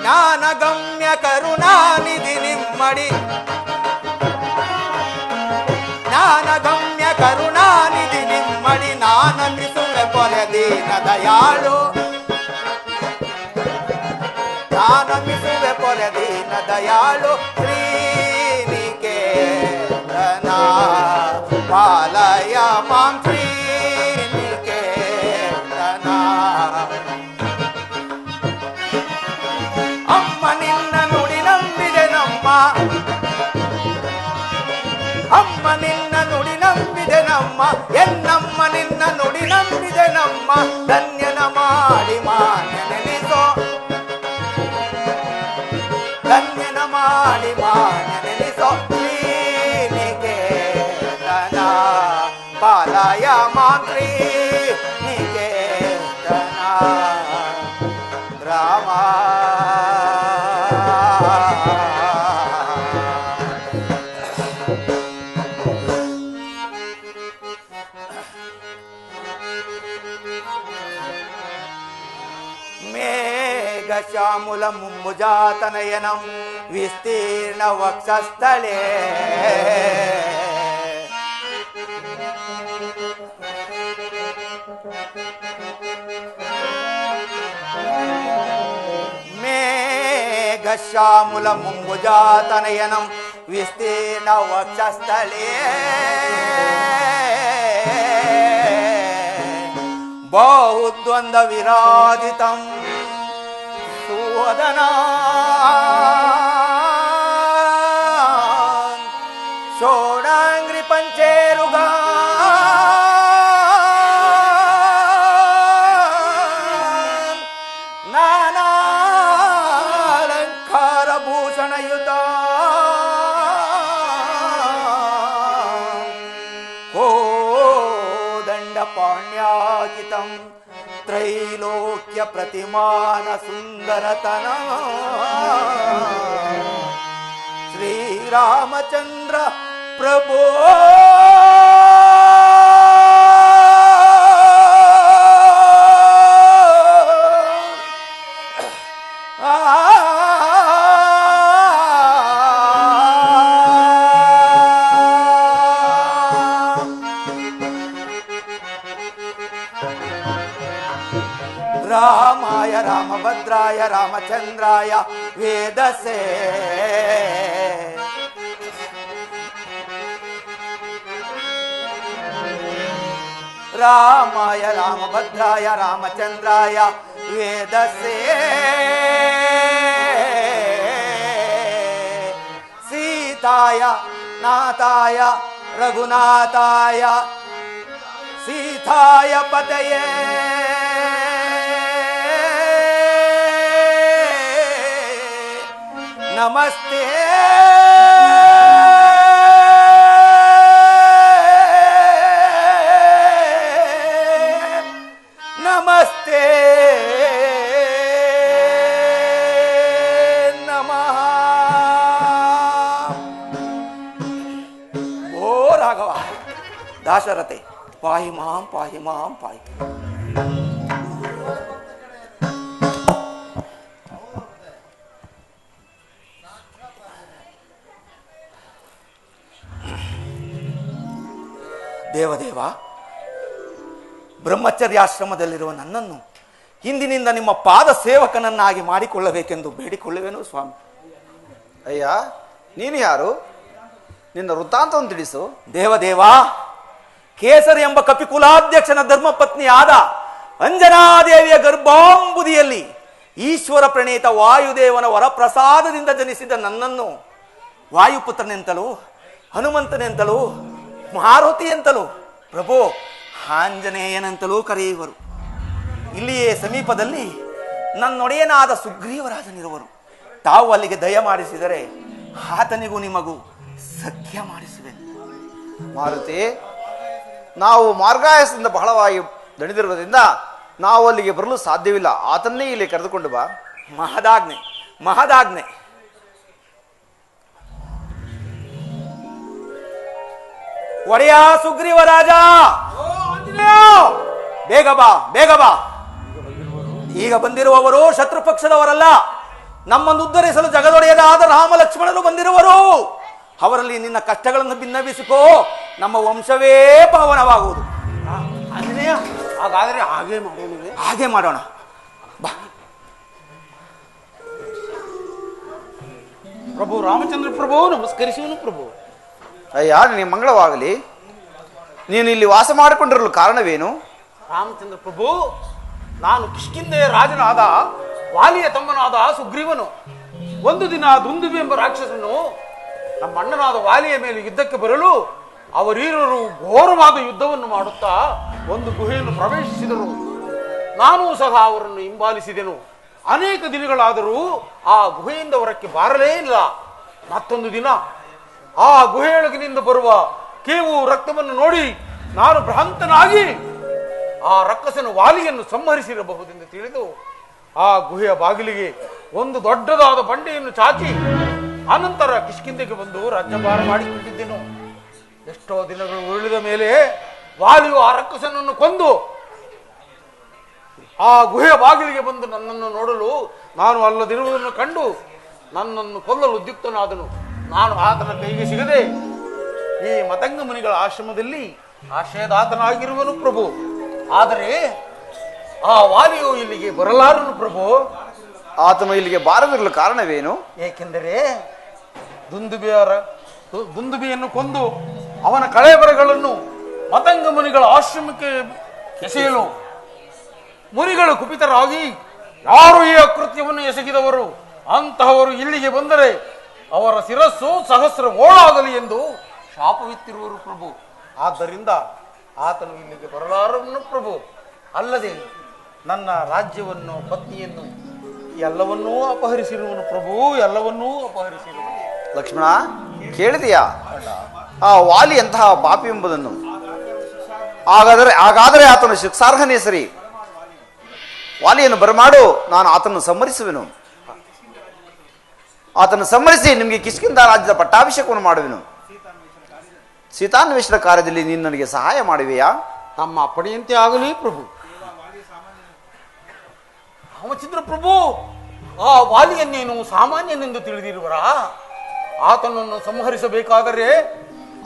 ಜ್ಞಾನಗಮ್ಯ ಕರುಣಾನಿಧಿ ನಿಮ್ಮಡಿ, ಜ್ಞಾನಗಮ್ಯ ಕರುಣಾನಿಧಿ ನಿಮ್ಮಡಿ, ನಾನಂದಿಸುವೆ ಪೊರೆ ದೀನ ದಯಾಳು, ನಾನಂದಿಸುವೆ ಪೊರೆ ದೀನ ದಯಾಳು. ಶ್ರೀನಿಕೇತನ ಪಾಲಯ ಮಾಂ ಶ್ರೀನಿಕೇತನ. ಅಮ್ಮ ನಿನ್ನ ನುಡಿ ನಂಬಿದೆ ನಮ್ಮ, ಅಮ್ಮ ನಿನ್ನ ನುಡಿ ನಂಬಿದೆ ನಮ್ಮ, ಎನ್ನಮ್ಮ ನಿನ್ನ ನುಡಿ ನಂಬಿದೆ ನಮ್ಮ. ಧನ್ಯನ ಮಾಡಿ ಮಾನ್ಯ ನೆನೆಸೋ, ಧನ್ಯನ ಮಾಡಿ ಮಾನ್ಯ ನೆನೆಸೋ. ಶ್ರೀನಿಕೇತನ ಪಾಲಯ ಮಾಂ ಶ್ರೀನಿಕೇತನ. ರಾಮ ಮೇಘಶ್ಯಾಮುಲ ಮುಂಬುಜಾತನಯನಂ ವಿಸ್ತೀರ್ಣ ವಕ್ಷಸ್ಥಳೇ, ಮೇಘಶ್ಯಾಮುಲ ಮುಂಬುಜಾತನಯನಂ ವಿಸ್ತೀರ್ಣ ವಕ್ಷಸ್ಥಳೇ. ಬಹುದ್ವಂದ ವಿರಾಜಿತಂ ಸುವದನಾ ಷೋಡಾಂಗ್ರಿ ಪಂಚೇರುಗ ನಾನಾಲಂಕಾರ ಭೂಷಣಯುತ ಕೋದಂಡ ಪಾಣ್ಯಾಕಿತಂ ತ್ರೈಲೋಕ್ಯ ಪ್ರತಿಮಾನ ಸುಂದರತನ. ಶ್ರೀರಾಮಚಂದ್ರ ಪ್ರಭೋ ರಾಮಾಯ ರಾಮಭದ್ರಾಯ ರಾಮಚಂದ್ರಾಯ ವೇದಸೇ. ರಾಮಾಯ ರಾಮಭದ್ರಾಯ ರಾಮಚಂದ್ರಾಯ ವೇದಸೇ. ಸೀತಾಯ ನಾಥಾಯ ರಘುನಾಥಾಯ ಸೀತಾಯ ಪತಯೇ. ನಮಸ್ತೆ ನಮಸ್ತೆ ನಮಃ. ಓ ರಾಘವ ದಾಶರಥೆ ಪಾಹಿ ಮಾಂ ಪಾಹಿ ಮಾಂ ಪಾಹಿ. ದೇವದೇವ, ಬ್ರಹ್ಮಚರ್ಯಾಶ್ರಮದಲ್ಲಿರುವ ನನ್ನನ್ನು ಇಂದಿನಿಂದ ನಿಮ್ಮ ಪಾದ ಸೇವಕನನ್ನಾಗಿ ಮಾಡಿಕೊಳ್ಳಬೇಕೆಂದು ಬೇಡಿಕೊಳ್ಳುವೆನು ಸ್ವಾಮಿ. ಅಯ್ಯ, ನೀನು ಯಾರು? ನಿನ್ನ ವೃತ್ತಾಂತವನ್ನು ತಿಳಿಸು. ದೇವದೇವ, ಕೇಸರಿ ಎಂಬ ಕಪಿಕುಲಾಧ್ಯಕ್ಷನ ಧರ್ಮಪತ್ನಿಯಾದ ಅಂಜನಾದೇವಿಯ ಗರ್ಭಾಂಬುದಿಯಲ್ಲಿ ಈಶ್ವರ ಪ್ರಣೀತ ವಾಯುದೇವನ ವರಪ್ರಸಾದದಿಂದ ಜನಿಸಿದ ನನ್ನನ್ನು ವಾಯುಪುತ್ರನೆಂತಲೂ ಹನುಮಂತನೆಂತಲೂ ಮಾರುತಿ ಎಂತಲೂ ಪ್ರಭು ಆಂಜನೇಯನೆಂತಲೂ ಕರೆಯುವರು. ಇಲ್ಲಿಯೇ ಸಮೀಪದಲ್ಲಿ ನನ್ನೊಡೆಯನಾದ ಸುಗ್ರೀವರಾಜನಿರುವರು. ತಾವು ಅಲ್ಲಿಗೆ ದಯ ಮಾಡಿಸಿದರೆ ಆತನಿಗೂ ನಿಮಗೂ ಸಖ್ಯ ಮಾಡಿಸುವೆ. ಮಾರುತಿ, ನಾವು ಮಾರ್ಗಾಯಸದಿಂದ ಬಹಳವಾಗಿ ದಣಿದಿರುವುದರಿಂದ ನಾವು ಅಲ್ಲಿಗೆ ಬರಲು ಸಾಧ್ಯವಿಲ್ಲ. ಆತನ್ನೇ ಇಲ್ಲಿ ಕರೆದುಕೊಂಡು ಬಾ. ಮಹದಾಜ್ಞೆ, ಮಹದಾಜ್ಞೆ. ಒಡೆಯ ಸುಗ್ರೀವರಾಜ, ಬೇಗ ಬಾ, ಬೇಗ ಬಾ. ಈಗ ಬಂದಿರುವವರು ಶತ್ರು ಪಕ್ಷದವರಲ್ಲ, ನಮ್ಮನ್ನು ಉದ್ಧರಿಸಲು ಜಗದೊಡೆಯದಾದ ರಾಮ ಲಕ್ಷ್ಮಣರು ಬಂದಿರುವರು. ಅವರಲ್ಲಿ ನಿನ್ನ ಕಷ್ಟಗಳನ್ನು ಭಿನ್ನವಿಸಿಕೋ, ನಮ್ಮ ವಂಶವೇ ಪಾವನವಾಗುವುದು. ಆಂಜನೇಯ, ಹಾಗಾದರೆ ಹಾಗೆ ಮಾಡೋಣ ಬಾ. ಪ್ರಭು ರಾಮಚಂದ್ರ ಪ್ರಭು, ನಮಸ್ಕರಿಸುವನು ಪ್ರಭು. ಅಯ್ಯ, ನಿನಗೆ ಮಂಗಳವಾಗಲಿ. ನೀನು ಇಲ್ಲಿ ವಾಸ ಮಾಡಿಕೊಂಡಿರಲು ಕಾರಣವೇನು? ರಾಮಚಂದ್ರ ಪ್ರಭು, ನಾನು ಕಿಷ್ಕಿಂಧೆಯ ರಾಜನಾದ ವಾಲಿಯ ತಮ್ಮನಾದ ಸುಗ್ರೀವನು ಒಂದು ದಿನ ದುಂದುಬಿ ಎಂಬ ರಾಕ್ಷಸನು ನಮ್ಮ ಅಣ್ಣನಾದ ವಾಲಿಯ ಮೇಲೆ ಯುದ್ಧಕ್ಕೆ ಬರಲು ಅವರೀರರು ಘೋರವಾದ ಯುದ್ಧವನ್ನು ಮಾಡುತ್ತಾ ಒಂದು ಗುಹೆಯನ್ನು ಪ್ರವೇಶಿಸಿದರು. ನಾನೂ ಸಹ ಅವರನ್ನು ಹಿಂಬಾಲಿಸಿದೆನು. ಅನೇಕ ದಿನಗಳಾದರೂ ಆ ಗುಹೆಯಿಂದ ಹೊರಕ್ಕೆ ಬಾರಲೇ ಇಲ್ಲ. ಮತ್ತೊಂದು ದಿನ ಆ ಗುಹೆಯೊಳಗಿನಿಂದ ಬರುವ ಕೇವು ರಕ್ತವನ್ನು ನೋಡಿ ನಾನು ಭ್ರಾಂತನಾಗಿ ಆ ರಕ್ಕಸನ ವಾಲಿಯನ್ನು ಸಂಹರಿಸಿರಬಹುದೆಂದು ತಿಳಿದು ಆ ಗುಹೆಯ ಬಾಗಿಲಿಗೆ ಒಂದು ದೊಡ್ಡದಾದ ಬಂಡೆಯನ್ನು ಚಾಚಿ ಅನಂತರ ಕಿಷ್ಕಿಂಧೆಗೆ ಬಂದು ರಾಜ್ಯಭಾರ ಮಾಡಿಕೊಂಡಿದ್ದೆನು. ಎಷ್ಟೋ ದಿನಗಳು ಉರುಳಿದ ಮೇಲೆ ವಾಲಿಯು ಆ ರಕ್ಕಸನನ್ನು ಕೊಂದು ಆ ಗುಹೆಯ ಬಾಗಿಲಿಗೆ ಬಂದು ನನ್ನನ್ನು ನೋಡಲು ನಾನು ಅಲ್ಲದಿರುವುದನ್ನು ಕಂಡು ನನ್ನನ್ನು ಕೊಲ್ಲಲು ಉದ್ಯುಕ್ತನಾದನು. ನಾನು ಆತನ ಕೈಗೆ ಸಿಗದೆ ಈ ಮತಂಗ ಮುನಿಗಳ ಆಶ್ರಮದಲ್ಲಿ ಆಶ್ರಯದಾತನಾಗಿರುವನು ಪ್ರಭು. ಆದರೆ ಆ ವಾಲಿಯು ಇಲ್ಲಿಗೆ ಬರಲಾರನು ಪ್ರಭು. ಆತನು ಇಲ್ಲಿಗೆ ಬಾರದಿರಲು ಕಾರಣವೇನು? ಏಕೆಂದರೆ ದುಂದುಬಿಯನ್ನು ಕೊಂದು ಅವನ ಕಳೆಬರಗಳನ್ನು ಮತಂಗ ಮುನಿಗಳ ಆಶ್ರಮಕ್ಕೆ ಎಸೆಯಲು ಮುನಿಗಳು ಕುಪಿತರಾಗಿ ಯಾರು ಈ ಅಕೃತ್ಯವನ್ನು ಎಸಗಿದವರು ಅಂತಹವರು ಇಲ್ಲಿಗೆ ಬಂದರೆ ಅವರ ಶಿರಸ್ಸು ಸಹಸ್ರ ಓಳಾಗಲಿ ಎಂದು ಶಾಪವಿತ್ತಿರುವರು ಪ್ರಭು. ಆದ್ದರಿಂದ ಆತನು ಇಲ್ಲಿಗೆ ಬರಲಾರನು ಪ್ರಭು. ಅಲ್ಲದೆ ನನ್ನ ರಾಜ್ಯವನ್ನು, ಪತ್ನಿಯನ್ನು ಎಲ್ಲವನ್ನೂ ಅಪಹರಿಸಿರುವನು ಪ್ರಭು, ಎಲ್ಲವನ್ನೂ ಅಪಹರಿಸಿರುವನು. ಲಕ್ಷ್ಮಣ, ಕೇಳಿದೆಯಾ ಆ ವಾಲಿ ಎಂತಹ ಪಾಪಿ ಎಂಬುದನ್ನು? ಹಾಗಾದರೆ ಆತನು ಶಿಕ್ಷಾರ್ಹನೇ ಸರಿ. ವಾಲಿಯನ್ನು ಬರಮಾಡು, ನಾನು ಆತನ್ನು ಸಂಹರಿಸುವೆನು. ಆತನ್ನು ಸಂಹರಿಸಿ ನಿಮಗೆ ಕಿಷ್ಕಿಂಧ ರಾಜ್ಯದ ಪಟ್ಟಾಭಿಷೇಕವನ್ನು ಮಾಡುವೆನು. ಸೀತಾನ್ವೇಷಣ ಕಾರ್ಯದಲ್ಲಿ ನೀನು ನನಗೆ ಸಹಾಯ ಮಾಡುವೆಯಾ? ತಮ್ಮ ಅಪ್ಪಣೆಯಂತೆ ಆಗಲಿ ಪ್ರಭು. ರಾಮಚಂದ್ರ ಪ್ರಭು, ಆ ವಾಲಿಯನ್ನೇನು ಸಾಮಾನ್ಯನೆಂದು ತಿಳಿದಿರುವರಾ? ಆತನನ್ನು ಸಂಹರಿಸಬೇಕಾದರೆ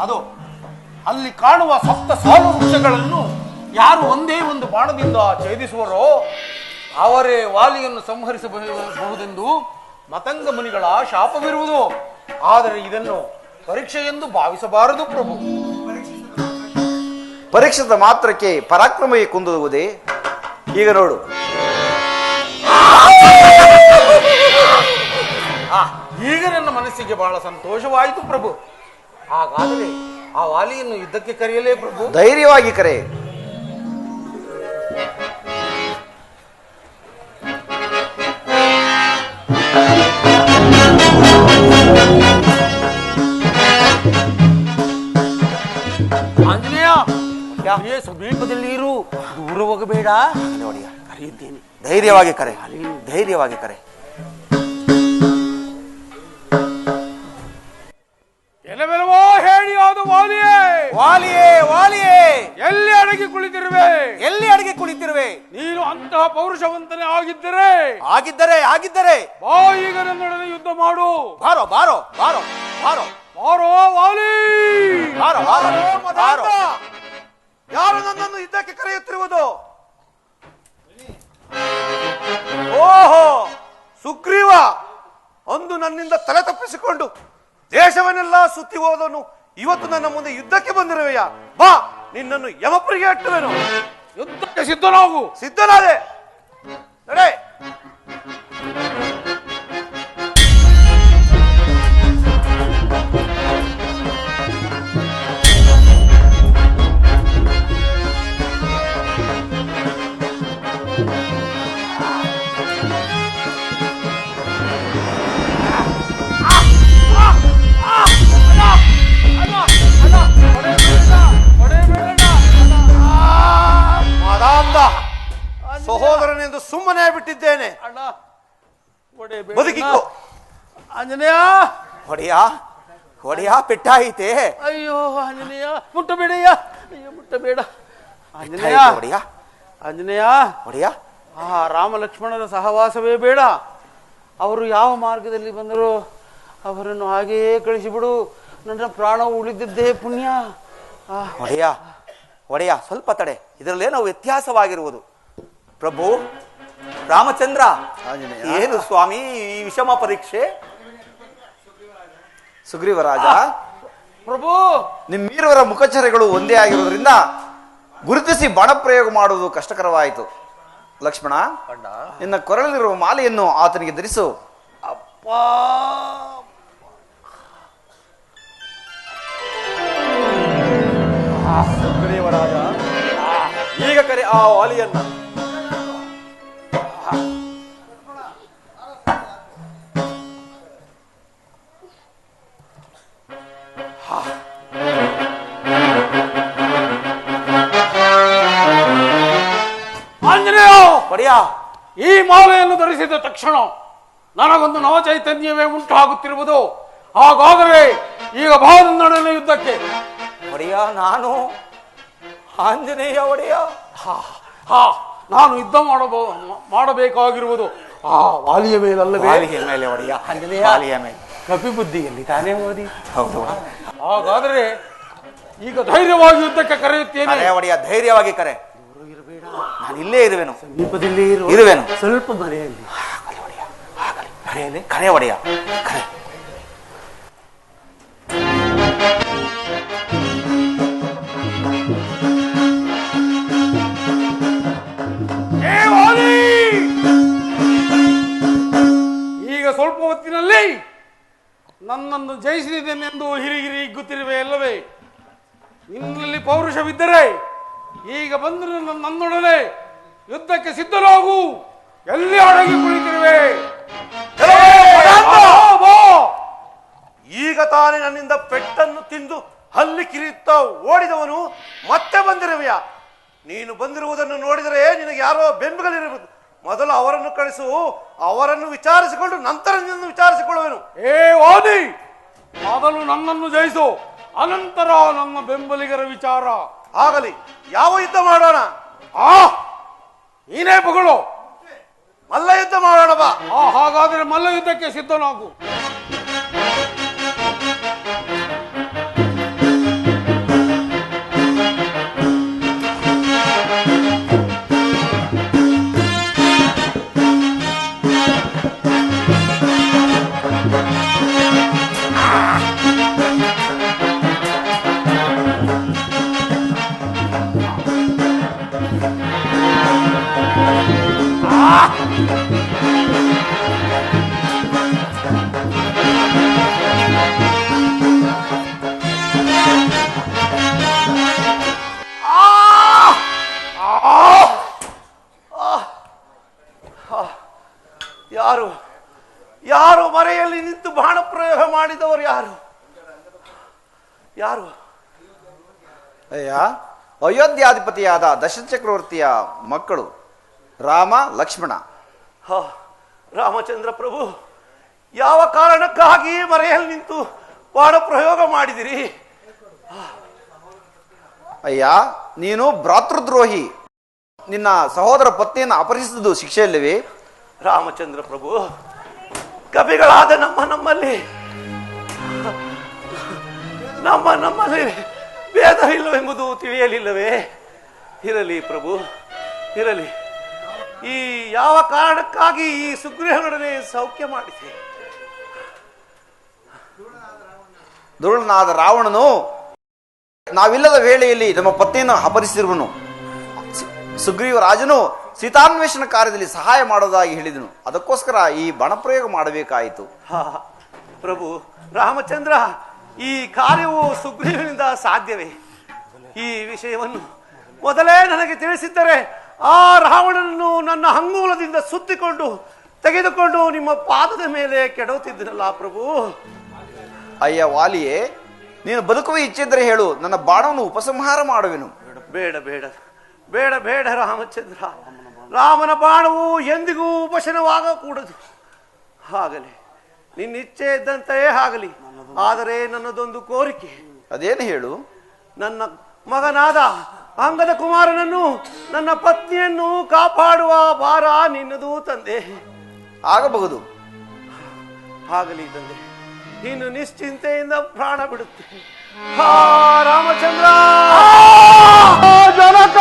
ಅದು ಅಲ್ಲಿ ಕಾಣುವ ಸಪ್ತ ಸಾಲು ವೃಕ್ಷಗಳನ್ನು ಯಾರು ಒಂದೇ ಒಂದು ಬಾಣದಿಂದ ಛೇದಿಸುವರೋ ಅವರೇ ವಾಲಿಯನ್ನು ಸಂಹರಿಸಬಹುದೆಂದು ಮತಂಗ ಮುನಿಗಳ ಶಾಪವಿರುವುದು. ಆದರೆ ಇದನ್ನು ಪರೀಕ್ಷೆ ಎಂದು ಭಾವಿಸಬಾರದು ಪ್ರಭು. ಪರೀಕ್ಷಿತ ಮಾತ್ರಕ್ಕೆ ಪರಾಕ್ರಮವೇ ಕುಂದುವುದೇ? ಈಗ ನೋಡು. ಈಗ ನನ್ನ ಮನಸ್ಸಿಗೆ ಬಹಳ ಸಂತೋಷವಾಯಿತು ಪ್ರಭು. ಹಾಗಾದರೆ ಆ ವಾಲಿಯನ್ನು ಯುದ್ಧಕ್ಕೆ ಕರೆಯಲೇ ಪ್ರಭು? ಧೈರ್ಯವಾಗಿ ಕರೆ. ಆಂಜನೇಯ, ಸಮೀಪದಲ್ಲಿ ಇರು, ದೂರ ಹೋಗಬೇಡ. ಕರೆಯುತ್ತೇನೆ. ಧೈರ್ಯವಾಗಿ ಕರೆ, ಧೈರ್ಯವಾಗಿ ಕರೆ. ಎಲ್ಲವೆಲ್ಲವೋ ಹೇಳಿ ಅದು ವಾಲಿಯೇ, ವಾಲಿಯೇ, ವಾಲಿಯೇ, ಎಲ್ಲಿ ಅಡಗಿ ಕುಳಿತಿರುವೆ? ಎಲ್ಲಿ ಅಡಗಿ ಕುಳಿತಿರುವೆ? ನೀನು ಅಂತಹ ಪೌರುಷವಂತನೇ ಆಗಿದ್ದರೆ ಆಗಿದ್ದರೆ ಬಾ, ಈಗ ನನ್ನೊಡನೆ ಯುದ್ಧ ಮಾಡು. ಬಾರೋ ಬಾರೋ ಬಾರೋ ಬಾರೋ ಬಾರೋ ವಾಲಿ, ಬಾರೋ ಬಾರೋ. ಯಾರು ನನ್ನನ್ನು ಯುದ್ಧಕ್ಕೆ ಕರೆಯುತ್ತಿರುವುದು? ಓಹೋ, ಸುಗ್ರೀವ. ಅಂದು ನನ್ನಿಂದ ತಲೆ ತಪ್ಪಿಸಿಕೊಂಡು ದೇಶವನ್ನೆಲ್ಲ ಸುತ್ತಿ ಹೋದನು ಇವತ್ತು ನನ್ನ ಮುಂದೆ ಯುದ್ಧಕ್ಕೆ ಬಂದಿರುವೆಯಾ? ಬಾ, ನಿನ್ನನ್ನು ಯಮಪುರಿಗೆ ಅಟ್ಟುವೆನು. ಯುದ್ಧಕ್ಕೆ ಸಿದ್ಧನಾಗು. ಸಿದ್ಧನಾದೆ. ನಡೆ. ಮದಾಂಧ ಸಹೋದರನೆಂದು ಸುಮ್ಮನೆ ಬಿಟ್ಟಿದ್ದೇನೆ. ಅಣ್ಣ ಹೊಡೆಯಬೇಡ. ಬದುಕಿಕೋ. ಆಂಜನೇಯ. ಒಡೆಯ ಒಡೆಯ ಪೆಟ್ಟಾಯಿತೆ. ಅಯ್ಯೋ ಆಂಜನೇಯ, ಮುಟ್ಟಬೇಡಯ್ಯ. ಅಯ್ಯೋ ಮುಟ್ಟಬೇಡ ಆಂಜನೇಯ. ಒಡೆಯ ಆಂಜನೇಯ, ಒಡೆಯ ಆ ರಾಮ ಲಕ್ಷ್ಮಣರ ಸಹವಾಸವೇ ಬೇಡ. ಅವರು ಯಾವ ಮಾರ್ಗದಲ್ಲಿ ಬಂದರೂ ಅವರನ್ನು ಹಾಗೆಯೇ ಕಳಿಸಿಬಿಡು. ನನ್ನ ಪ್ರಾಣವು ಉಳಿದಿದ್ದೇ ಪುಣ್ಯ. ಒಡೆಯ ಒಡೆಯ ಸ್ವಲ್ಪ ತಡೆ, ಇದರಲ್ಲೇನೋ ವ್ಯತ್ಯಾಸವಾಗಿರುವುದು. ಪ್ರಭು ರಾಮಚಂದ್ರ, ಆಂಜನೇಯ. ಏನು ಸ್ವಾಮಿ ಈ ವಿಷಮ ಪರೀಕ್ಷೆ? ಸುಗ್ರೀವರಾಜ, ಪ್ರಭು, ನಿಮ್ಮೀರುವರ ಮುಖಚರ್ಯಗಳು ಒಂದೇ ಆಗಿರುವುದರಿಂದ ಗುರುತಿಸಿ ಬಾಣಪ್ರಯೋಗ ಮಾಡುವುದು ಕಷ್ಟಕರವಾಯಿತು. ಲಕ್ಷ್ಮಣ, ನಿನ್ನ ಕೊರಳಿರುವ ಮಾಲೆಯನ್ನು ಆತನಿಗೆ ಧರಿಸು. ಅಪ್ಪ. ಸುಗ್ರೀವರಾಜ, ಈಗ ಕರೆ ಆ ವಾಲಿಯನ್ನ. ಆಂಜನೇಯ, ಒಡೆಯ ಈ ಮಾಲೆಯನ್ನು ಧರಿಸಿದ ತಕ್ಷಣ ನನಗೊಂದು ನವ ಚೈತನ್ಯವೇ ಉಂಟಾಗುತ್ತಿರುವುದು. ಹಾಗಾದರೆ ಈಗ ಭಾರತ ಯುದ್ಧಕ್ಕೆ. ಒಡೆಯ ನಾನು ಆಂಜನೇಯ ಒಡೆಯ. ಹಾ, ನಾನು ಯುದ್ಧ ಮಾಡಬೇಕಾಗಿರುವುದು ಆ ವಾಲಿಯ ಮೇಲಲ್ಲವೇ? ವಾಲಿಯ ಮೇಲೆ ಒಡೆಯ. ಆಂಜನೇಯ, ವಾಲಿಯ ಮೇಲೆ. ಕಪಿ ಬುದ್ಧಿಯಲ್ಲಿ ತಾನೇ ಓದಿ. ಹೌದು ಹಾಗಾದರೆ ಈಗ ಧೈರ್ಯವಾಗಿ ಯುದ್ಧಕ್ಕೆ ಕರೆಯುತ್ತೇನೆ. ಕರೆ ಒಡೆಯ, ಧೈರ್ಯವಾಗಿ ಕರೆ. ನಾನು ಇಲ್ಲೇ ಇರುವೆನು, ಸಮೀಪದಲ್ಲೇ ಇರುವೆನು. ಸ್ವಲ್ಪ ಮರೆಯಲ್ಲಿ. ಕರೆಯಲ್ಲಿ ಕರೆ ಒಡೆಯ, ಕರೆ. ಈಗ ಸ್ವಲ್ಪ ಹೊತ್ತಿನಲ್ಲಿ ನನ್ನನ್ನು ಜಯಿಸಿದ್ದೇನೆಂದು ಹಿರಿಗಿರಿ ಹಿಗ್ಗುತ್ತಿರುವೆ ಅಲ್ಲವೇ? ನಿನ್ನಲ್ಲಿ ಪೌರುಷವಿದ್ದರೆ ಈಗ ಬಂದು ನನ್ನೊಡನೆ ಯುದ್ಧಕ್ಕೆ ಸಿದ್ಧರಾಗು. ಎಲ್ಲಿ ಅಡಗಿ ಕುಳಿತಿರುವೆ? ಈಗ ತಾನೇ ನನ್ನಿಂದ ಪೆಟ್ಟನ್ನು ತಿಂದು ಹಲ್ಲಿ ಕಿರಿಯುತ್ತಾ ಓಡಿದವನು ಮತ್ತೆ ಬಂದಿರುವೆಯ? ನೀನು ಬಂದಿರುವುದನ್ನು ನೋಡಿದರೆ ನಿನಗೆ ಯಾರೋ ಬೆಂಬಲಿರಬಹುದು. ಮೊದಲು ಅವರನ್ನು ಕಳಿಸು, ಅವರನ್ನು ವಿಚಾರಿಸಿಕೊಂಡು ನಂತರ ನಿನ್ನನ್ನು ವಿಚಾರಿಸಿಕೊಳ್ಳುವೆನು. ವಾದಿ, ಮೊದಲು ನನ್ನನ್ನು ಜಯಿಸು, ಅನಂತರ ನನ್ನ ಬೆಂಬಲಿಗರ ವಿಚಾರ. ಆಗಲಿ, ಯಾವ ಯುದ್ಧ ಮಾಡೋಣ? ನೀನೇ ಪಗಳು. ಮಲ್ಲ ಯುದ್ಧ ಮಾಡೋಣ ಬಾ. ಹಾಗಾದರೆ ಮಲ್ಲ ಯುದ್ಧಕ್ಕೆ ಸಿದ್ಧನಾಗು. ಯಾರು ಯಾರು ಮರೆಯಲ್ಲಿ ನಿಂತು ಬಾಣ ಪ್ರಯೋಗ ಮಾಡಿದವರು ಯಾರು? ಯಾರು? ಅಯ್ಯ, ಅಯೋಧ್ಯಾಧಿಪತಿಯಾದ ದಶರಥ ಚಕ್ರವರ್ತಿಯ ಮಕ್ಕಳು ರಾಮ ಲಕ್ಷ್ಮಣ. ರಾಮಚಂದ್ರ ಪ್ರಭು, ಯಾವ ಕಾರಣಕ್ಕಾಗಿ ಮರೆಯಲ್ಲಿ ನಿಂತು ಬಾಣ ಪ್ರಯೋಗ ಮಾಡಿದಿರಿ? ಅಯ್ಯ, ನೀನು ಭ್ರಾತೃದ್ರೋಹಿ. ನಿನ್ನ ಸಹೋದರ ಪತ್ನಿಯನ್ನು ಅಪಹರಿಸಿದ್ದು ಶಿಕ್ಷೆಯಲ್ಲವೇ? ರಾಮಚಂದ್ರ ಪ್ರಭು, ಕವಿಗಳಾದ ನಮ್ಮಲ್ಲಿ ಭೇದವಿಲ್ಲವೆಂಬುದು ತಿಳಿಯಲಿಲ್ಲವೇ? ಇರಲಿ ಪ್ರಭು, ಇರಲಿ. ಈ ಯಾವ ಕಾರಣಕ್ಕಾಗಿ ಈ ಸುಗ್ರೀವನೊಡನೆ ಸೌಖ್ಯ ಮಾಡಿದೆ? ದುರುಳನಾದ ರಾವಣನು ನಾವಿಲ್ಲದ ವೇಳೆಯಲ್ಲಿ ನಮ್ಮ ಪತ್ನಿಯನ್ನು ಅಪಹರಿಸಿರುವನು. ಸುಗ್ರೀವ ರಾಜನು ಸೀತಾನ್ವೇಷಣ ಕಾರ್ಯದಲ್ಲಿ ಸಹಾಯ ಮಾಡೋದಾಗಿ ಹೇಳಿದನು. ಅದಕ್ಕೋಸ್ಕರ ಈ ಬಣಪ್ರಯೋಗ ಮಾಡಬೇಕಾಯಿತು. ಹಾ, ಪ್ರಭು ರಾಮಚಂದ್ರ, ಈ ಕಾರ್ಯವು ಸುಗ್ರೀವನಿಂದ ಸಾಧ್ಯವೇ? ಈ ವಿಷಯವನ್ನು ಮೊದಲೇ ನನಗೆ ತಿಳಿಸಿದ್ದರೆ ಆ ರಾವಣನನ್ನು ನನ್ನ ಅಂಗುಲದಿಂದ ಸುತ್ತಿಕೊಂಡು ತೆಗೆದುಕೊಂಡು ನಿಮ್ಮ ಪಾದದ ಮೇಲೆ ಕೆಡವುತ್ತಿದ್ದನಲ್ಲ ಪ್ರಭು. ಅಯ್ಯ ವಾಲಿಯೇ, ನೀನು ಬದುಕುವ ಇಚ್ಛೆ ಇದ್ದರೆ ಹೇಳು, ನನ್ನ ಬಾಣವನ್ನು ಉಪಸಂಹಾರ ಮಾಡುವೆನು. ಬೇಡ ಬೇಡ ಬೇಡ ಬೇಡ ರಾಮಚಂದ್ರ, ರಾಮನ ಬಾಣವು ಎಂದಿಗೂ ಉಪಶನವಾಗಕೂಡದು. ಆಗಲಿ, ನಿನ್ನ ಇಚ್ಛೆ ಇದ್ದಂತೆಯೇ ಆಗಲಿ. ಆದರೆ ನನ್ನದೊಂದು ಕೋರಿಕೆ. ಅದೇನು ಹೇಳು? ನನ್ನ ಮಗನಾದ ಅಂಗದ ಕುಮಾರನನ್ನು, ನನ್ನ ಪತ್ನಿಯನ್ನು ಕಾಪಾಡುವ ಭಾರ ನಿನ್ನದು ತಂದೆ. ಆಗಬಹುದು. ಆಗಲಿ ತಂದೆ, ನೀನು ನಿಶ್ಚಿಂತೆಯಿಂದ ಪ್ರಾಣ ಬಿಡುತ್ತೆ. ಹಾ ರಾಮಚಂದ್ರ. ಜನಕ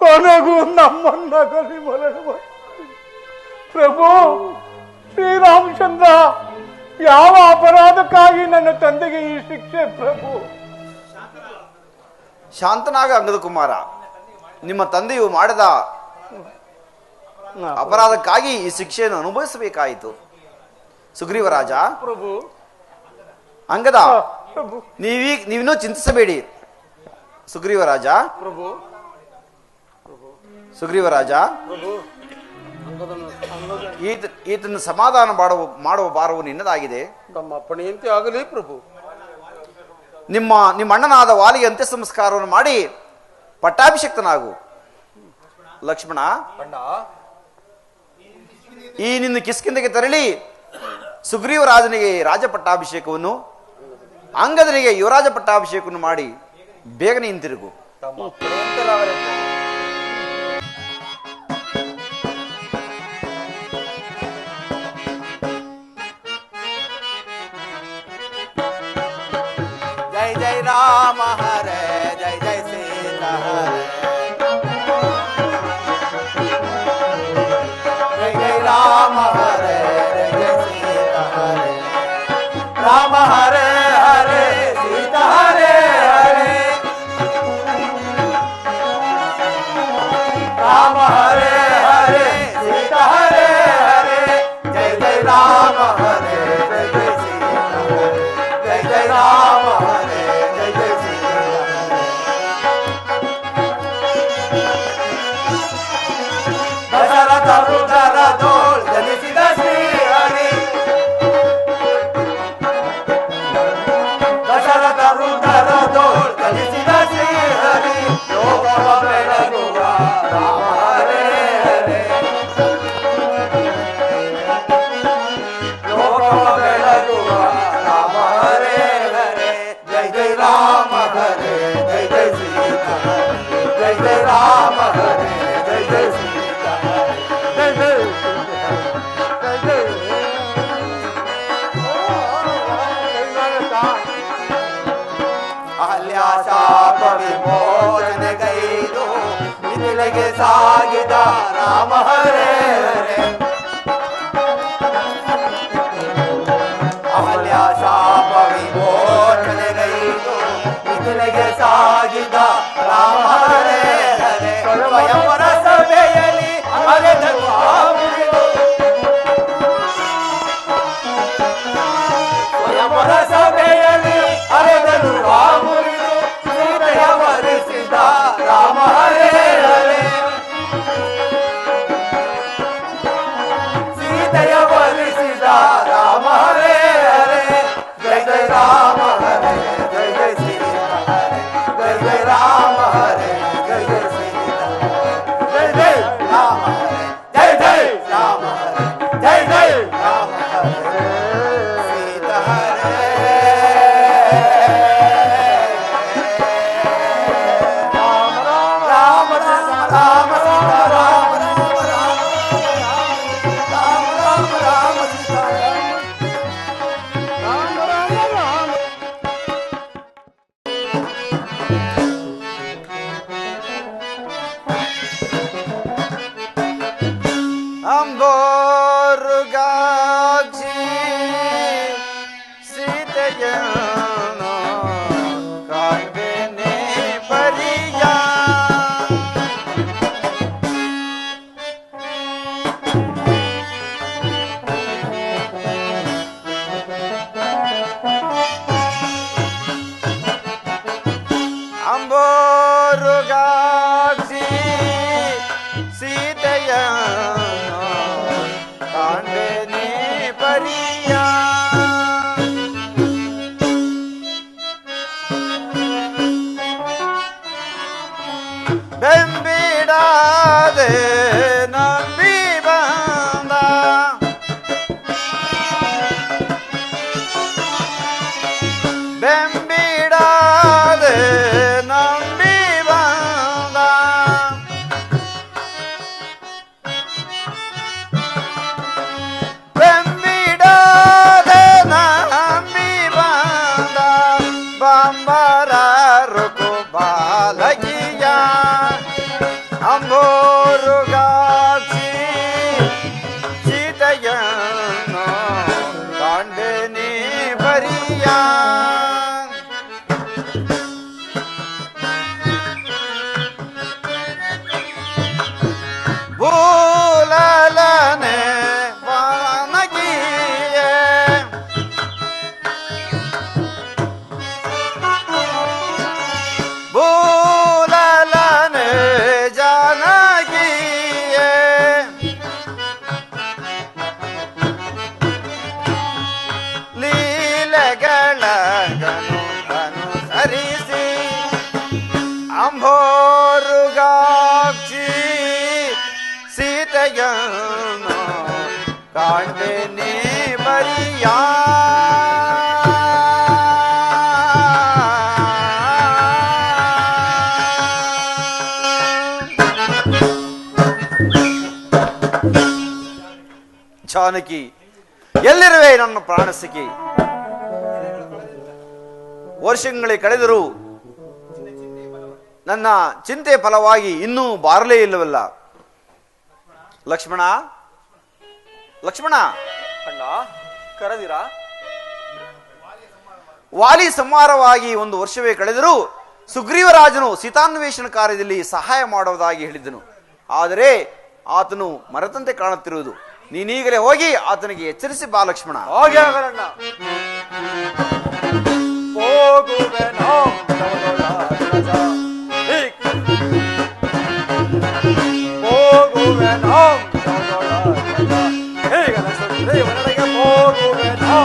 ಕೊನೆಗೂ ನಮ್ಮನ್ನ ಗಲಿಮಲಡುವ ಪ್ರಭು ಶ್ರೀರಾಮಚಂದ್ರ, ಯಾವ ಅಪರಾಧಕ್ಕಾಗಿ ನನ್ನ ತಂದೆಗೆ ಈ ಶಿಕ್ಷೆ ಪ್ರಭು? ಶಾಂತನಾಗ ಅಂಗದ ಕುಮಾರ, ನಿಮ್ಮ ತಂದೆಯು ಮಾಡಿದ ಅಪರಾಧಕ್ಕಾಗಿ ಈ ಶಿಕ್ಷೆಯನ್ನು ಅನುಭವಿಸಬೇಕಾಯಿತು. ಸುಗ್ರೀವರಾಜ, ಪ್ರಭು ಅಂಗದ, ಪ್ರಭು ನೀವಿನ್ನೂ ಚಿಂತಿಸಬೇಡಿ. ಸುಗ್ರೀವರಾಜ, ಪ್ರಭು ಸುಗ್ರೀವರಾಜ, ಪ್ರಭು ಈತನ ಸಮಾಧಾನ ಮಾಡುವ ಭಾರವು ನಿನ್ನದಾಗಿದೆ. ನಮ್ಮ ಅಪ್ಪಣೆಯಂತೆ ಆಗಲಿ ಪ್ರಭು. ನಿಮ್ಮ ಅಣ್ಣನಾದ ವಾಲಿಗೆ ಅಂತ್ಯ ಸಂಸ್ಕಾರವನ್ನು ಮಾಡಿ ಪಟ್ಟಾಭಿಷಕ್ತನಾಗು. ಲಕ್ಷ್ಮಣ, ಈ ನಿನ್ನ ಕಿಷ್ಕಿಂಧೆಗೆ ತೆರಳಿ ಸುಗ್ರೀವರಾಜನಿಗೆ ರಾಜ ಪಟ್ಟಾಭಿಷೇಕವನ್ನು, ಅಂಗದನಿಗೆ ಯುವರಾಜ ಪಟ್ಟಾಭಿಷೇಕವನ್ನು ಮಾಡಿ ಬೇಗನೆ ಹಿಂತಿರುಗು. ತಮ್ಮ ಅಪ್ಪಣೆಯಂತೆ जय जय राम हरे, जय जय सीता हरे, जय जय राम हरे, जय जय सीता हरे, राम हरे हरे सीता हरे हरे, राम हरे हरे सीता हरे हरे, जय जय राम हरे, जय जय सीता हरे, जय जय राम हरे, जय जय सीता हरे। दशरथ रुदर तोळ जनिಸಿದ ಶ್ರೀಹರಿ, ದಶರಥ ರುದರ ತೋಳ ಜನಿಸಿದ ಶ್ರೀಹರಿ, ಲೋಕವ ಬೆಳಗುವ ರಾಮ ಹರೇ ಹರೇ, ಲೋಕವ ಬೆಳಗುವ ರಾಮ ಹರೇ ಹರೇ, ಜಯ ಜಯ ರಾಮ ಹರೇ, ಜಯ ಜಯ ಸೀತಾ ಹರೇ, ಜಯ ಜಯ ರಾಮ ಹರೇ, ಜಯ ಜಯ ಸೀತಾ ಹರೇ, ಜಯ ಜಯ ಅಹಲ್ಯ ಶಾಪ ವಿಮೋಚನೆಗೈದು ಮಿಥಿಲೆಗೆ ಸಾಗಿದ ರಾಮ ಹರೇ ಹರೇ, ಅಹಲ್ಯ ಶಾಪ ವಿಮೋಚನೆಗೈದು ಮಿಥಿಲೆಗೆ ಸಾಗಿದ ರಾಮ ಹರೇ ಹರೇ, ಸ್ವಯಂವರ ಸಭೆಯಲ್ಲಿ ಅಲೆದನು ಆ ಮುರಿದು, ಸ್ವಯಂವರ ಸಭೆಯಲ್ಲಿ ಅಲೆದನು ಆ ಮುರಿದು, ಸೀತೆಯ ವರಿಸಿದ ರಾಮ ಹರೇ ಹರೇ, ಸೀತೆಯ ವರಿಸಿದ ರಾಮ ಹರೇ ಹರೇ, ಜಯ ಜಯ ರಾಮ ಹರೇ, ಜಯ ಜಯ ಸೀತಾ ಹರೇ, ಜಯ ಜಯ ರಾಮ ಹರೇ, ಜಯ ಜಯ ಸೀತಾ ಹರೇ, ಜಯ ಜಯ ರಾಮ ಸೀತೆಯನ್ನು ಕಾಣ್ಬೇನೆ ಪರಿಯ. ಅಂಬೋರುಗಾಕ್ಷಿ ಸೀತೆಯನ್ನು ಕಾಣ್ಬೇನೆ ಪರಿಯ. ಬೆಂಬಿಡಾದೆ ನಂಬಿ ಬಂದ ಬೆಂಬಿಡಾದೆ ನಂಬಿ ಬಂದ. ಬೆಂಬಿಡಾದೆ ನಂಬಿ ಬಂದ ಬಂಬರ ರುಕು ಬಾಲಕಿಯ. ಅಂಬೋರುಗಾಕ್ಷಿ ಸೀತೆಯನ್ನು ಕಾಣ್ಬೇನೆ ಪರಿಯ. ಭೂಲಲನೆ ವಾನಗಿಯೇ ಭೂಲಲನೆ ಜಾನಕಿಯೇ. ಲೀಲೆಗಳ ಅನುಸರಿಸಿ ಅಂಬೋರುಗಾಕ್ಷಿ ಸೀತೆಯನ್ನು ಕಾಣ್ಬೇನೆ ಪರಿಯ. ಜಾನಕಿ, ಎಲ್ಲಿರುವೆ ನನ್ನ ಪ್ರಾಣಸಖಿ? ವರ್ಷಗಳೇ ಕಳೆದರೂ ನನ್ನ ಚಿಂತೆ ಫಲವಾಗಿ ಇನ್ನೂ ಬಾರಲೇ ಇಲ್ಲವಲ್ಲ. ಲಕ್ಷ್ಮಣ, ಲಕ್ಷ್ಮಣ, ಅಣ್ಣ ಕರೆದಿರಾ? ವಾಲಿ ಸಂಹಾರವಾಗಿ ಒಂದು ವರ್ಷವೇ ಕಳೆದರೂ ಸುಗ್ರೀವರಾಜನು ಸೀತಾನ್ವೇಷಣ ಕಾರ್ಯದಲ್ಲಿ ಸಹಾಯ ಮಾಡುವುದಾಗಿ ಹೇಳಿದ್ದನು. ಆದರೆ ಆತನು ಮರೆತಂತೆ ಕಾಣುತ್ತಿರುವುದು. ನೀನೀಗಲೇ ಹೋಗಿ ಆತನಿಗೆ ಎಚ್ಚರಿಸಿ ಬಾ ಲಕ್ಷ್ಮಣ. ಹಾಗೆ ಆಗಲಣ್ಣ. ಹೋಗುವೆನೋ ಹೋಗುವೆನೋ ಹೇಗಲ ಸುಗ್ರೀವನಿಗೆ ಹೋಗುವೆನೋ.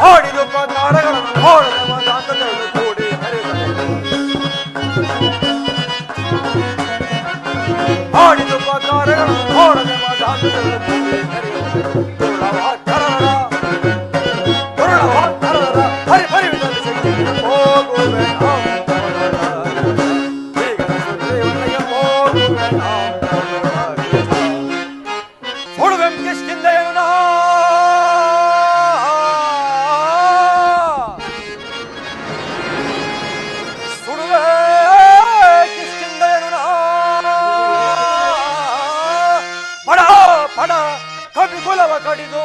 ಆಡಿದ ಪ್ರಕಾರಗಳನ್ನು ನೋಡದ ಮಾತಾಂತಗಳು ಕೂಡಿ ಆಡಿದ ಪ್ರಕಾರಗಳನ್ನು ನೋಡದ ಮಾತಾಂತಗಳು ಕೂಡಿ ಹರಿ ಪರಿವಿನಲ್ಲಿ ಶಕ್ತಿ ಹೋಗುವೆನೋ ಸುಗ್ರೀವನಿಗೆ ಹೋಗುವೆನೋ. ಸುಡುವೆಂ ಕಿಷ್ಕಿಂಧೆಯನ್ನು ಸುಡುವೆ ಕಿಷ್ಕಿಂಧೆಯನ್ನು ಪಡ ಪಡ ಕಪಿಕುಲವ ಕಡಿದು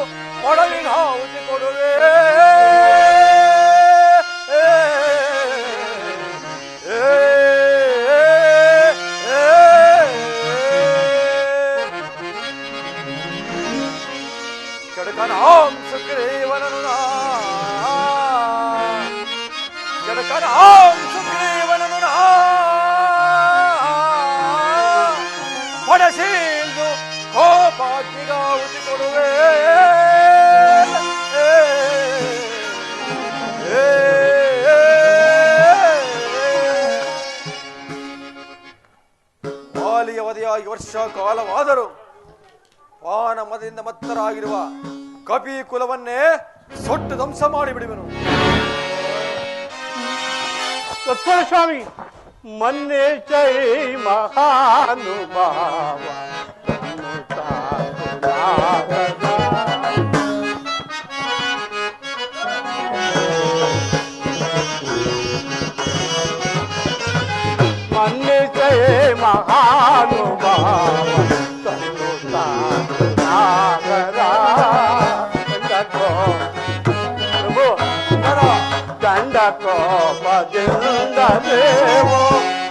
ಒಡಲಿನ ಔಷಧಿ ಕೊಡುವೆ. ಕೆಡಕನಾಂ ಸುಗ್ರೀವನನು ಕೆಡಕನಾಂ ಸುಗ್ರೀವನನು ಹೊಡಸೀಲ್ದು ಕೋಪಾಗ್ನಿಗಾಹುತಿ ಕೊಡುವೆ. ವಾಲಿಯ ವಧೆಯಾಗಿ ವರ್ಷ ಕಾಲವಾದರೂ ಪಾನ ಮದದಿಂದ ಮತ್ತರಾಗಿರುವ ಕಪಿ ಕುಲವನ್ನೇ ಸೊಟ್ಟು ಧ್ವಂಸ ಮಾಡಿಬಿಡುವೆನು. ಸ್ವಾಮಿ, ಮೊನ್ನೆ ಜೈ ಮಹಾನುಭಾವ ಮೊನ್ನೆ ಜೈ ಮಹಾನುಭಾವ ಕೋಪದಿಂದ ದೇವೋ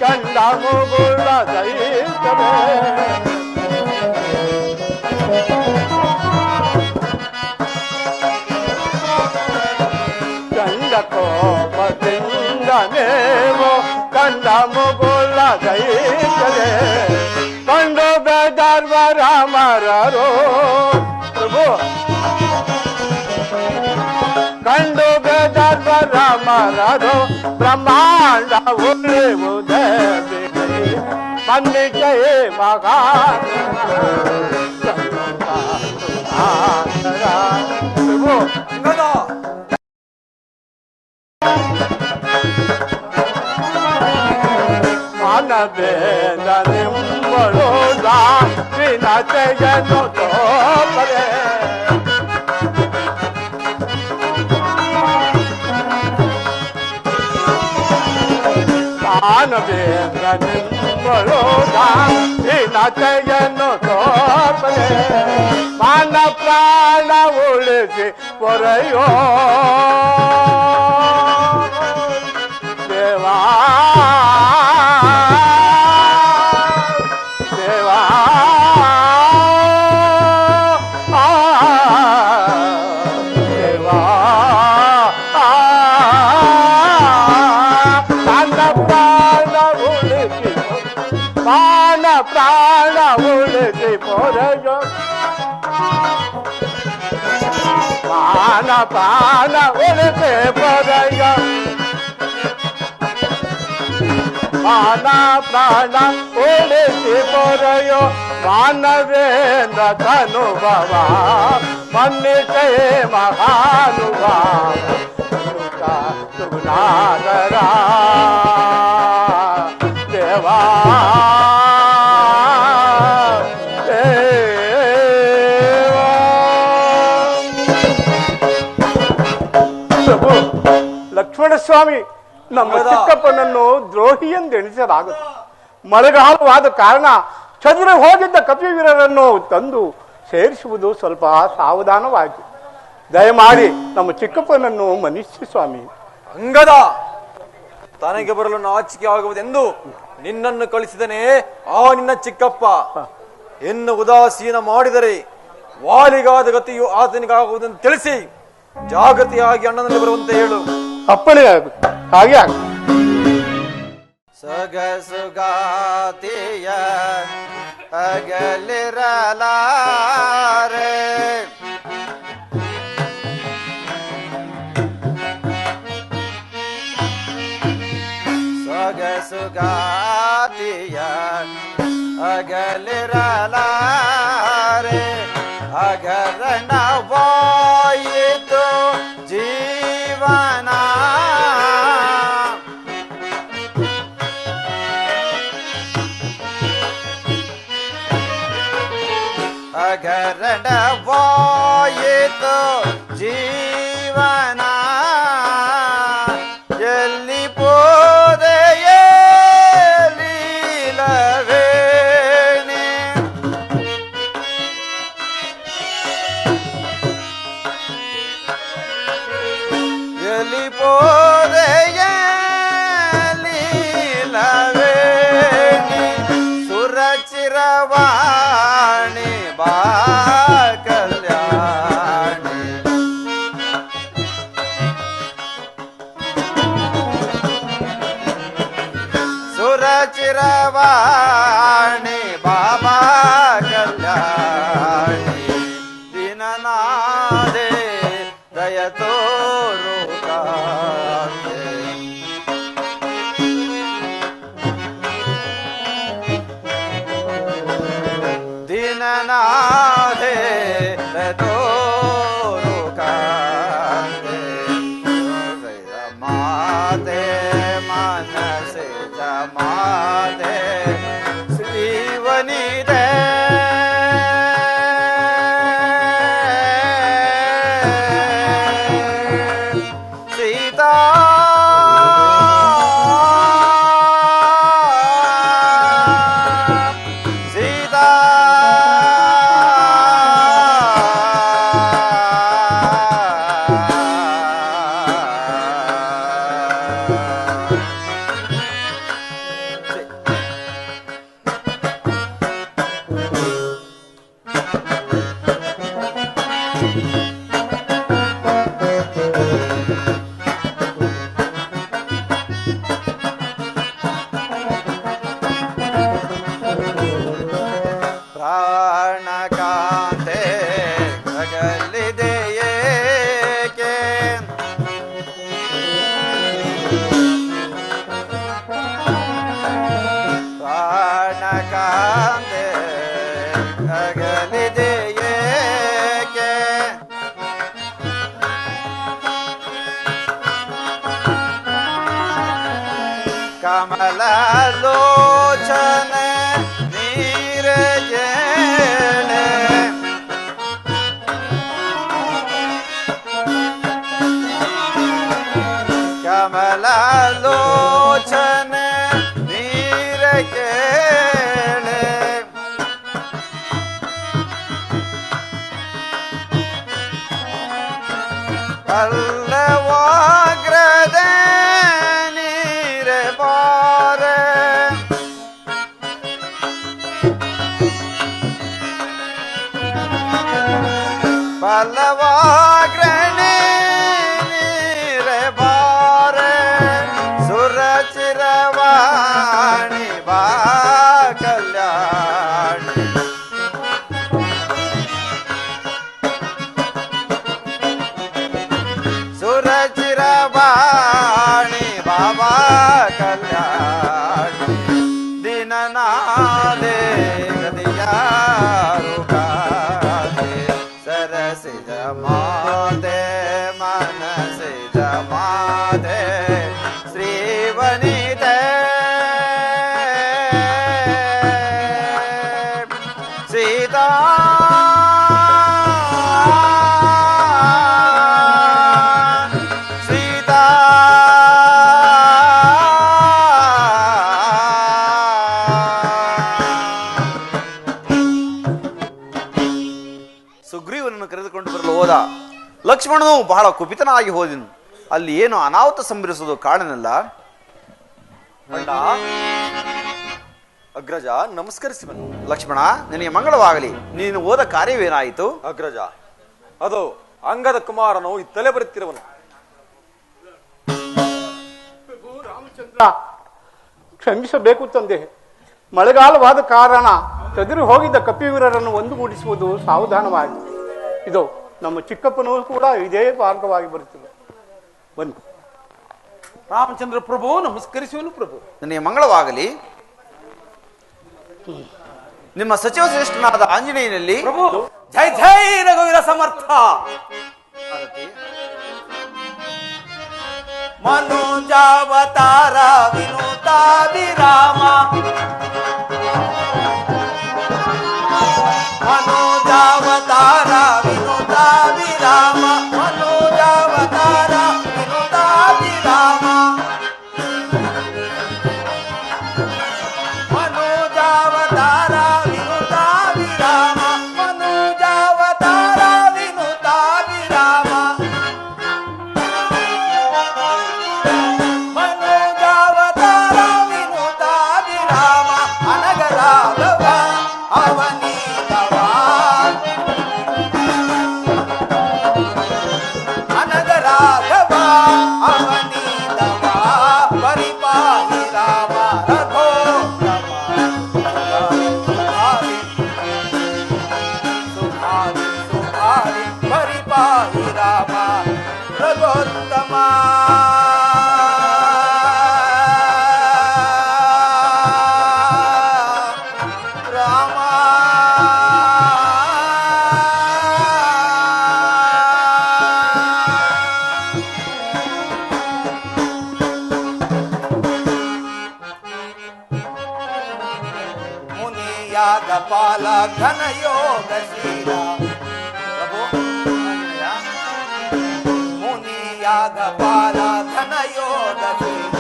ಕಂಡ ಮುಗುಳ ದೈತವೇ ಕಂಡ ಕೋಪದಿಂದ ದೇವೋ ಕಂಡ ಮುಗುಳ ದೈತವೇ ಕಂಡು ಬೇದರ್ವ ರಾಮರರೋ ಪ್ರಭು ಕಂಡು ಬೇದರ್ವ ರಾಮರರೋ ಬ್ರಹ್ಮಾಂಡ ಉಳಿಯುವುದೇ ಮನ್ನಿಕೆ ಮಗಾ ಪ್ರಭು ಮಾನವೇದ ನಿಮ್ಮಳೋದ ವಿನತೆಯನ್ನು ತೋಪರೆ ಮಾನವೇದ ನಿಮ್ಮಳೋದ ವಿನತೆಯನ್ನು ತೋಪರೆ ಮಾನ ಪ್ರಾಣ ಉಳಿಸಿ ಪೊರೆಯೋ ದೇವಾ ದೇವಾ ದೇವಾ ನನ್ನ ಪ್ರಾಣ ಉಳಿಸಿ ಮಾನ ಪ್ರಾಣ ಉಳಿಸಿ ಪೊರೆಯೋ ಮಾನ ಪ್ರಾಣ ಉಳಿಸಿ ಪೊರೆಯೋ ಮಾನ ಪ್ರಾಣ ಉಳಿಸಿ ಪೊರೆಯೋ ಮಾನವೇಂದ್ರ ತನುಭವ ಮನ್ನಿಸೇ ಮಹಾನುಭಾವ ಸುಗುಣಾಧರ ದೇವಾ ಪ್ರಭು ಲಕ್ಷ್ಮಣ ಸ್ವಾಮಿ ನಮ್ಮ ಚಿಕ್ಕಪ್ಪನನ್ನು ದ್ರೋಹಿ ಎಂದೆಣಿಸಲಾಗುತ್ತೆ. ಮಳೆಗಾಲವಾದ ಕಾರಣ ಚದುರಿ ಹೋಗಿದ್ದ ಕಪಿವೀರರನ್ನು ತಂದು ಸೇರಿಸುವುದು ಸ್ವಲ್ಪ ಸಾವಧಾನವಾಗಿ. ದಯಮಾಡಿ ನಮ್ಮ ಚಿಕ್ಕಪ್ಪನನ್ನು ಮನ್ನಿಸಿ ಸ್ವಾಮಿ. ಅಂಗದ ತನಗೆ ಬರಲು ನಾಚಿಕೆ ಆಗುವುದೆಂದು ನಿನ್ನನ್ನು ಕಳಿಸಿದನೇ ಆ ನಿನ್ನ ಚಿಕ್ಕಪ್ಪ. ಇನ್ನು ಉದಾಸೀನ ಮಾಡಿದರೆ ವಾಲಿಗಾದ ಗತಿಯು ಆತನಿಗಾಗುವುದನ್ನು ತಿಳಿಸಿ ಜಾಗೃತಿಯಾಗಿ ಅಣ್ಣನಲ್ಲಿ ಬರುವಂತೆ ಹೇಳು. ಅಪ್ಪಣೆ ಆಗುತ್ತೆ, ಹಾಗೆ ಆಗ ಸೊಗಸುಗಾತಿಯ ಅಗಲಿರಲಾರೆ ಸೊಗಸುಗಾತಿಯ ಅಗಲಿರಲಾರೆ ಅಗರಣವಾಯಿತು ಜೀವನ ಅಗರಣವಾಯಿತು ಜೀವನ ಎಲ್ಲಿ ಪೋದೆಯೇ ಲೀಲವೇಣಿ ಎಲ್ಲಿ ಪೋದೆಯೇ ಲೀಲವೇಣಿ ಸುರಚಿರವಾಣಿ ಬಾ ಕಲ್ಯಾಣಿ ಸುರಚಿರವಾಣಿ ಬಾಬಾ ಕಲ್ಯಾಣಿ ದಿನನಾದೆ ದಯ ತೋರು ಕಾಂತೆ ದಿನನಾದೆ ದಯ ತೋರು ಕಾಂತೆ ಮಾತೆ ಮನಸೆ ಜಮಾತೆ ಶ್ರೀವನಿದೆ ಸೀತಾ ಸೀತಾ ಅಗಲಿದೆಯೇಕೆ ಕಮಲ ಲೋಚನೆ ನೀರಜೇನೆ ಕಮಲ ಲೋಚನೆ ನೀರಜೇನೆ ಪಲ್ಲವಾಗ್ರದೆ ನೀರೆ ಬಾರೆ ಪಲ್ಲವಾಗ್ರಣೆ ನೀರೆ ಬಾರೆ ಸುರಚಿರವಾಣಿ ಬಾ ಕಲ್ಯಾಣಿ ಸುರಚಿರವಾಣಿ ಬಾಬಾ ಕಲ್ಯಾಣಿ ದಿನನಾದೆ ಗದಿಯಾರು ಕಾದೆ ಸರಸಿದ ಮಾತೆ ಮನಸಿದ ಮಾತೆ ಶ್ರೀವನಿತೆ ಸೀತಾ ಸೀತಾ ಸುಗ್ರೀವನನ್ನು ಕರೆದುಕೊಂಡು ಬರಲು ಹೋದ. ಲಕ್ಷ್ಮಣನು ಬಹಳ ಕುಪಿತನಾಗಿ ಹೋದನು. ಅಲ್ಲಿ ಏನು ಅನಾಹುತ ಸಂಭವಿಸುವುದು ಕಾರಣನಲ್ಲ. ಅಗ್ರಜ ನಮಸ್ಕರಿಸಿ ಬನ್ನಿ. ಲಕ್ಷ್ಮಣ, ನಿನಗೆ ಮಂಗಳವಾಗಲಿ. ನೀನು ಹೋದ ಕಾರ್ಯವೇನಾಯಿತು? ಅಗ್ರಜ, ಅದು ಅಂಗದ ಕುಮಾರನು ಇತ್ತಲೇ ಬರುತ್ತಿರುವನು. ರಾಮಚಂದ್ರ, ಕ್ಷಮಿಸಬೇಕು ತಂದೆ. ಮಳೆಗಾಲವಾದ ಕಾರಣ ಚದುರಿ ಹೋಗಿದ್ದ ಕಪಿವೀರರನ್ನು ಒಂದುಗೂಡಿಸುವುದು ಸಾವಧಾನವಾಗಿ. ಇದು ನಮ್ಮ ಚಿಕ್ಕಪ್ಪನೂ ಕೂಡ ಇದೇ ಮಾರ್ಗವಾಗಿ ಬರುತ್ತದೆ. ಬನ್ನಿ. ರಾಮಚಂದ್ರ ಪ್ರಭು ನಮಸ್ಕರಿಸುವನು ಪ್ರಭು. ನಿನಗೆ ಮಂಗಳವಾಗಲಿ. ನಿಮ್ಮ ಸಚಿವ ಶ್ರೇಷ್ಠನಾದ ಆಂಜನೇಯನಲ್ಲಿ ಪ್ರಭು ಜೈ ಜೈ ರಘುವೀರ ಸಮರ್ಥ. ಮನೋಜಾವತಾರ ವಿನುತಾಭಿರಾಮ ಮನೋಜಾವತಾರ ವಿನುತಾಭಿರಾಮ ಮನೋಜಾವತಾರ ವಿನುತಾಭಿರಾಮ ಮನೋಜಾವತಾರ ವಿನುತಾಭಿರಾಮ ಮನೋಜಾವತಾರ ವಿನುತಾಭಿರಾಮ ಮನೋಜಾವತಾರ ವಿನುತಾಭಿರಾಮ ಅನಗರಾಘವ ಅವನೀತವ ಅನಗರಾಘವ ಅವನೀತವ ಪರಿಪಾಹಿ ರಾಮ ರಘೋತ್ತಮ ಸುಖಾದಿ ಸುಖಾದಿ ಸುಖಾದಿ ಪರಿಪಾಹಿ ರಾಮ ರಘೋತ್ತಮ ರಾಮ ಮುನಿಯಾದ ಪಾಲ ಘನಯೋಗಶೀಲ ಪ್ರಭು ಆಂಜನೇಯ. ಮುನಿಯಾದ ಪಾಲ ಘನಯೋಗಶೀಲ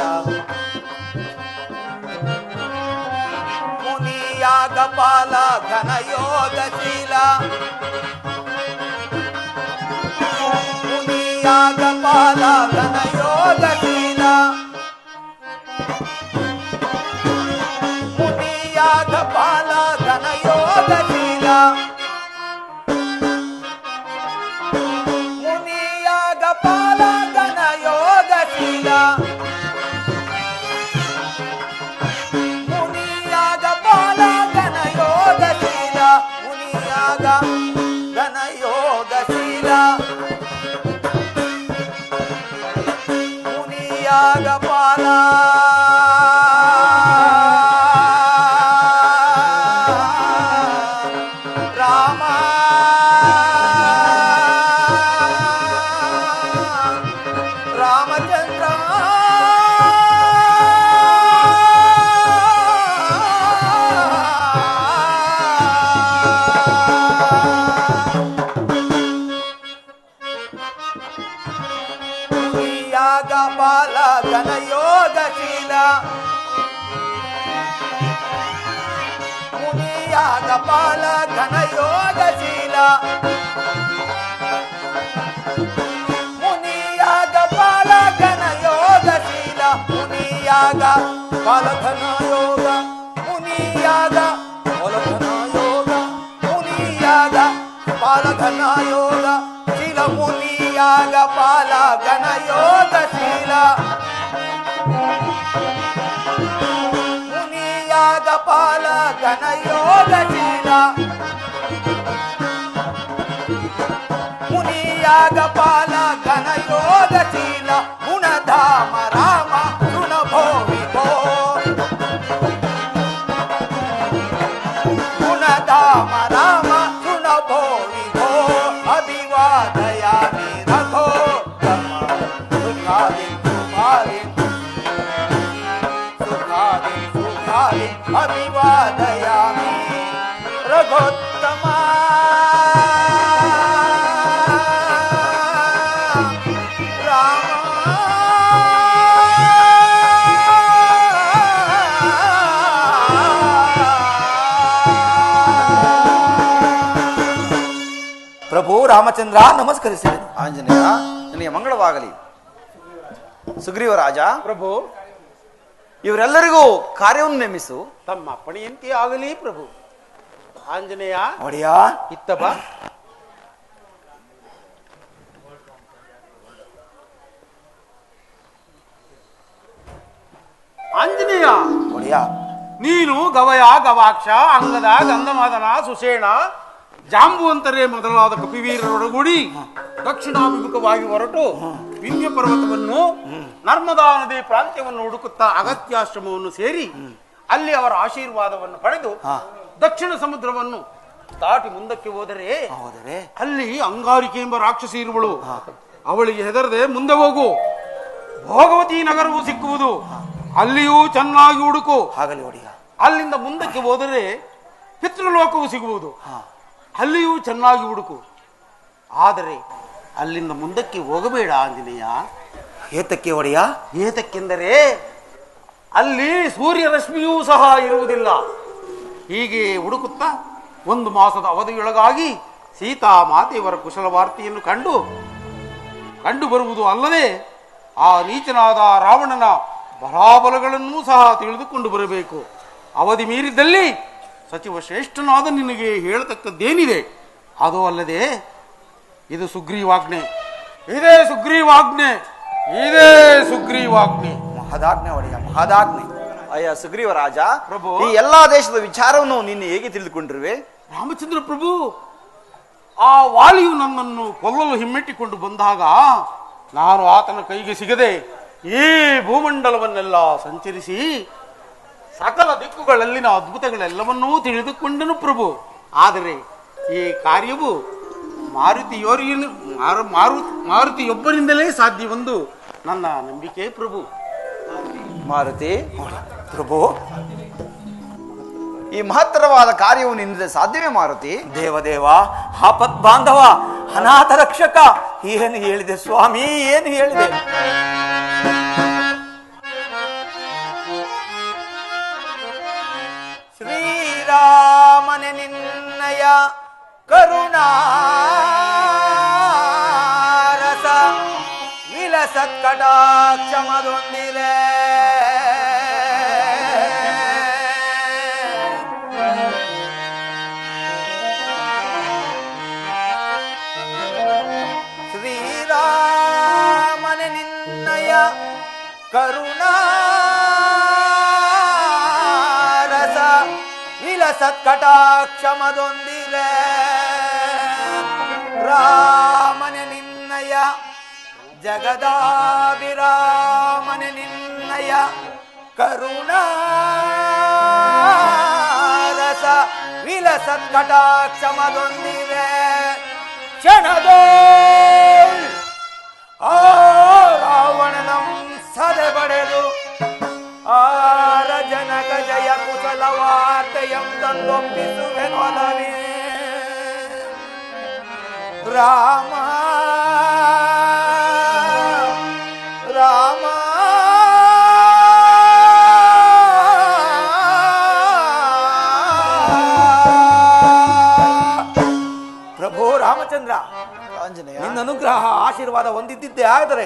ಮುನಿಯಾದ ಪಾಲ ಘನಯೋಗಶೀಲ ಮುನಿಯಾದ ಪಾಲ ಘನಯೋಗಶೀಲ ಮುನಿಯಾದ ಪಾಲ ಘನಯೋಗಶೀಲ ಮುನಿಯಾದ ಪಾಲ ಘನಯೋಗಶೀಲ ಮುನಿಯಾದ ಪಾಲ ಘನಯೋಗಶೀಲ ಮುನಿಯಾದ ಘನಯೋಗಶೀಲ ಮುನಿಯಾದ ಪಾಲ ರಾಮ ರಾಮಚಂದ್ರ ಯಾಗ ಬಾಲ ಘನಯೋಗಶೀಲ ಮುನಿಯಾಗ ಬಾಲ ಘನಯೋಗಶೀಲ ಮುನಿಯಾಗ ಬಾಲ ಘನಯೋಗಶೀಲ ಮುನಿಯಾಗ ಬಾಲಘನ ಯೋಗ ಮುನಿಯಾಗ ಬಾಲಘನ ಯೋಗ ಮುನಿಯಾಗ ಬಾಲಘನ ಯೋಗ ಶೀಲ ಮುನಿಯಾಗ ಬಾಲಘನ ಯೋಗ ಶೀಲ ಮುನಿಯಾಗ ಬಾಲಘನ ಯೋಗ ಶೀಲ ಮುನಿಯಾಗ ಬಾಲಘನ ಯೋಗ ಶೀಲ ಗುಣಧಾಮ ರಾಮ ಗುಣಭೋ ವಿಭೋ ಗುಣಧಾಮ ರಾಮ ಗುಣಭೋ ವಿಭೋ ಅಭಿವಾದಯಾಮಿ ರಘೋ ಸುಖಾದಿ ಸುಖಾದಿ ಸುಖಾದಿ ಸುಖಾದಿ ಅಭಿವಾದಯಾಮಿ ರಘೋತ್ತಮ ಪ್ರಭು ರಾಮಚಂದ್ರ ನಮಸ್ಕರಿಸಿದನು. ಆಂಜನೇಯ, ನಿನಗೆ ಮಂಗಳವಾಗಲಿ. ಸುಗ್ರೀವ ರಾಜ, ಪ್ರಭು, ಇವರೆಲ್ಲರಿಗೂ ಕಾರ್ಯವನ್ನು ನೇಮಿಸು. ತಮ್ಮ ಅಪ್ಪಣೆಯಂತೆ ಆಗಲಿ ಪ್ರಭು. ಆಂಜನೇಯ, ಒಡೆಯ ಇತ್ತ ಬಾ. ಆಂಜನೇಯ, ಒಡೆಯ ನೀನು ಗವಯ ಗವಾಕ್ಷ ಅಂಗದ ಗಂಧಮಾದನ ಸುಷೇಣ ಜಾಂಬುವಂತರೇ ಮೊದಲಾದ ಕಪಿವೀರರೊಡಗೂಡಿ ದಕ್ಷಿಣಾಭಿಮುಖವಾಗಿ ಹೊರಟು ವಿಂಧ್ಯ ಪರ್ವತವನ್ನು ನರ್ಮದಾ ನದಿ ಪ್ರಾಂತ್ಯವನ್ನು ಹುಡುಕುತ್ತಾ ಅಗತ್ಯಾಶ್ರಮವನ್ನು ಸೇರಿ ಅಲ್ಲಿ ಅವರ ಆಶೀರ್ವಾದವನ್ನು ಪಡೆದು ದಕ್ಷಿಣ ಸಮುದ್ರವನ್ನು ದಾಟಿ ಮುಂದಕ್ಕೆ ಹೋದರೆ ಅಲ್ಲಿ ಅಂಗಾರಿಕೆ ಎಂಬ ರಾಕ್ಷಸಿ ಇರುವಳು. ಅವಳಿಗೆ ಹೆದರದೆ ಮುಂದೆ ಹೋಗು. ಭೋಗವತಿ ನಗರವು ಸಿಕ್ಕುವುದು, ಅಲ್ಲಿಯೂ ಚೆನ್ನಾಗಿ ಹುಡುಕು. ಹಾಗಲಿ ಒಡೆಯ. ಅಲ್ಲಿಂದ ಮುಂದಕ್ಕೆ ಹೋದರೆ ಪಿತೃಲೋಕವು ಸಿಗುವುದು, ಅಲ್ಲಿಯೂ ಚೆನ್ನಾಗಿ ಹುಡುಕು. ಆದರೆ ಅಲ್ಲಿಂದ ಮುಂದಕ್ಕೆ ಹೋಗಬೇಡ ಆಂಜನೇಯ. ಏತಕ್ಕೆ ಒಡೆಯ? ಏತಕ್ಕೆಂದರೆ ಅಲ್ಲಿ ಸೂರ್ಯ ರಶ್ಮಿಯೂ ಸಹ ಇರುವುದಿಲ್ಲ. ಹೀಗೆ ಹುಡುಕುತ್ತಾ 1 ಮಾಸದ ಅವಧಿಯೊಳಗಾಗಿ ಸೀತಾ ಮಾತೆಯವರ ಕುಶಲ ವಾರ್ತೆಯನ್ನು ಕಂಡು ಬರುವುದು ಅಲ್ಲದೆ ಆ ನೀಚನಾದ ರಾವಣನ ಬಲಾಬಲಗಳನ್ನೂ ಸಹ ತಿಳಿದುಕೊಂಡು ಬರಬೇಕು. ಅವಧಿ ಮೀರಿದ್ದಲ್ಲಿ ಸಚಿವ ಶ್ರೇಷ್ಠನಾದ ನಿನಗೆ ಹೇಳತಕ್ಕದ್ದೇನಿದೆ. ಅದು ಅಲ್ಲದೆ ಇದು ಸುಗ್ರೀವಾಜ್ಞೆ, ಇದೇ ಸುಗ್ರೀವಾಜ್ಞೆ, ಇದೇ ಸುಗ್ರೀವಾಜ್ಞೆ. ಮಹದಾಜ್ಞೆ ಒಡೆಯ, ಮಹದಾಜ್ಞೆ. ಅಯ್ಯ ಸುಗ್ರೀವ ರಾಜ, ಪ್ರಭು, ಈ ಎಲ್ಲಾ ದೇಶದ ವಿಚಾರವನ್ನು ನೀನು ಹೇಗೆ ತಿಳಿದುಕೊಂಡಿರುವೆ? ರಾಮಚಂದ್ರ ಪ್ರಭು, ಆ ವಾಲಿಯು ನನ್ನನ್ನು ಕೊಲ್ಲಲು ಹಿಮ್ಮೆಟ್ಟಿಕೊಂಡು ಬಂದಾಗ ನಾನು ಆತನ ಕೈಗೆ ಸಿಗದೆ ಈ ಭೂಮಂಡಲವನ್ನೆಲ್ಲ ಸಂಚರಿಸಿ ಸಕಲ ದಿಕ್ಕುಗಳಲ್ಲಿನ ಅದ್ಭುತಗಳೆಲ್ಲವನ್ನೂ ತಿಳಿದುಕೊಂಡನು ಪ್ರಭು. ಆದರೆ ಈ ಕಾರ್ಯವು ಮಾರುತಿಯೊಬ್ಬರಿಂದಲೇ ಸಾಧ್ಯವೆಂದು ನನ್ನ ನಂಬಿಕೆ ಪ್ರಭು. ಮಾರುತಿ ಪ್ರಭು, ಈ ಮಹತ್ತರವಾದ ಕಾರ್ಯವು ನಿನ್ನಿಂದ ಸಾಧ್ಯವೇ ಮಾರುತಿ? ದೇವದೇವ, ಆಪತ್ ಬಾಂಧವ, ಅನಾಥ ರಕ್ಷಕ, ಏನು ಹೇಳಿದೆ ಸ್ವಾಮಿ, ಏನು ಹೇಳಿದೆ? ಶ್ರೀರಾಮನೆ ನಿನ್ನಯ ಕರುಣಾರಸ ವಿಲಸತ್ಕಟಾಕ್ಷಮದೊಂದಿರೆ ಶ್ರೀರಾಮನೆ ನಿನ್ನಯ ಕರುಣಾರಸ ವಿಲಸತ್ಕಟಾಕ್ಷಮದೊಂದಿರೆ ರಾಮನೆ ನಿನ್ನಯ ಜಗದಾಭಿರಾಮನೆ ನಿನ್ನಯ ಕರುಣಾರಸ ವಿಲಸತ್ಕಟಾಕ್ಷಮದೊಂದಿದೆ ಕ್ಷಣದೋ ಆ ರಾವಣನ ಸದೆ ಬಡೆದು ಆರ ಜನಕ ಜಯ ಕುಶಲ ವಾರ್ತೆಯಂ ತಂದೊಪ್ಪಿಸುವೆನೊಲವೇ ರಾಮ ರಾಮ ಪ್ರಭು ರಾಮಚಂದ್ರ, ಆಂಜನೇಯ, ನಿನ್ನ ಅನುಗ್ರಹ ಆಶೀರ್ವಾದ ಹೊಂದಿದ್ದೇ ಆದರೆ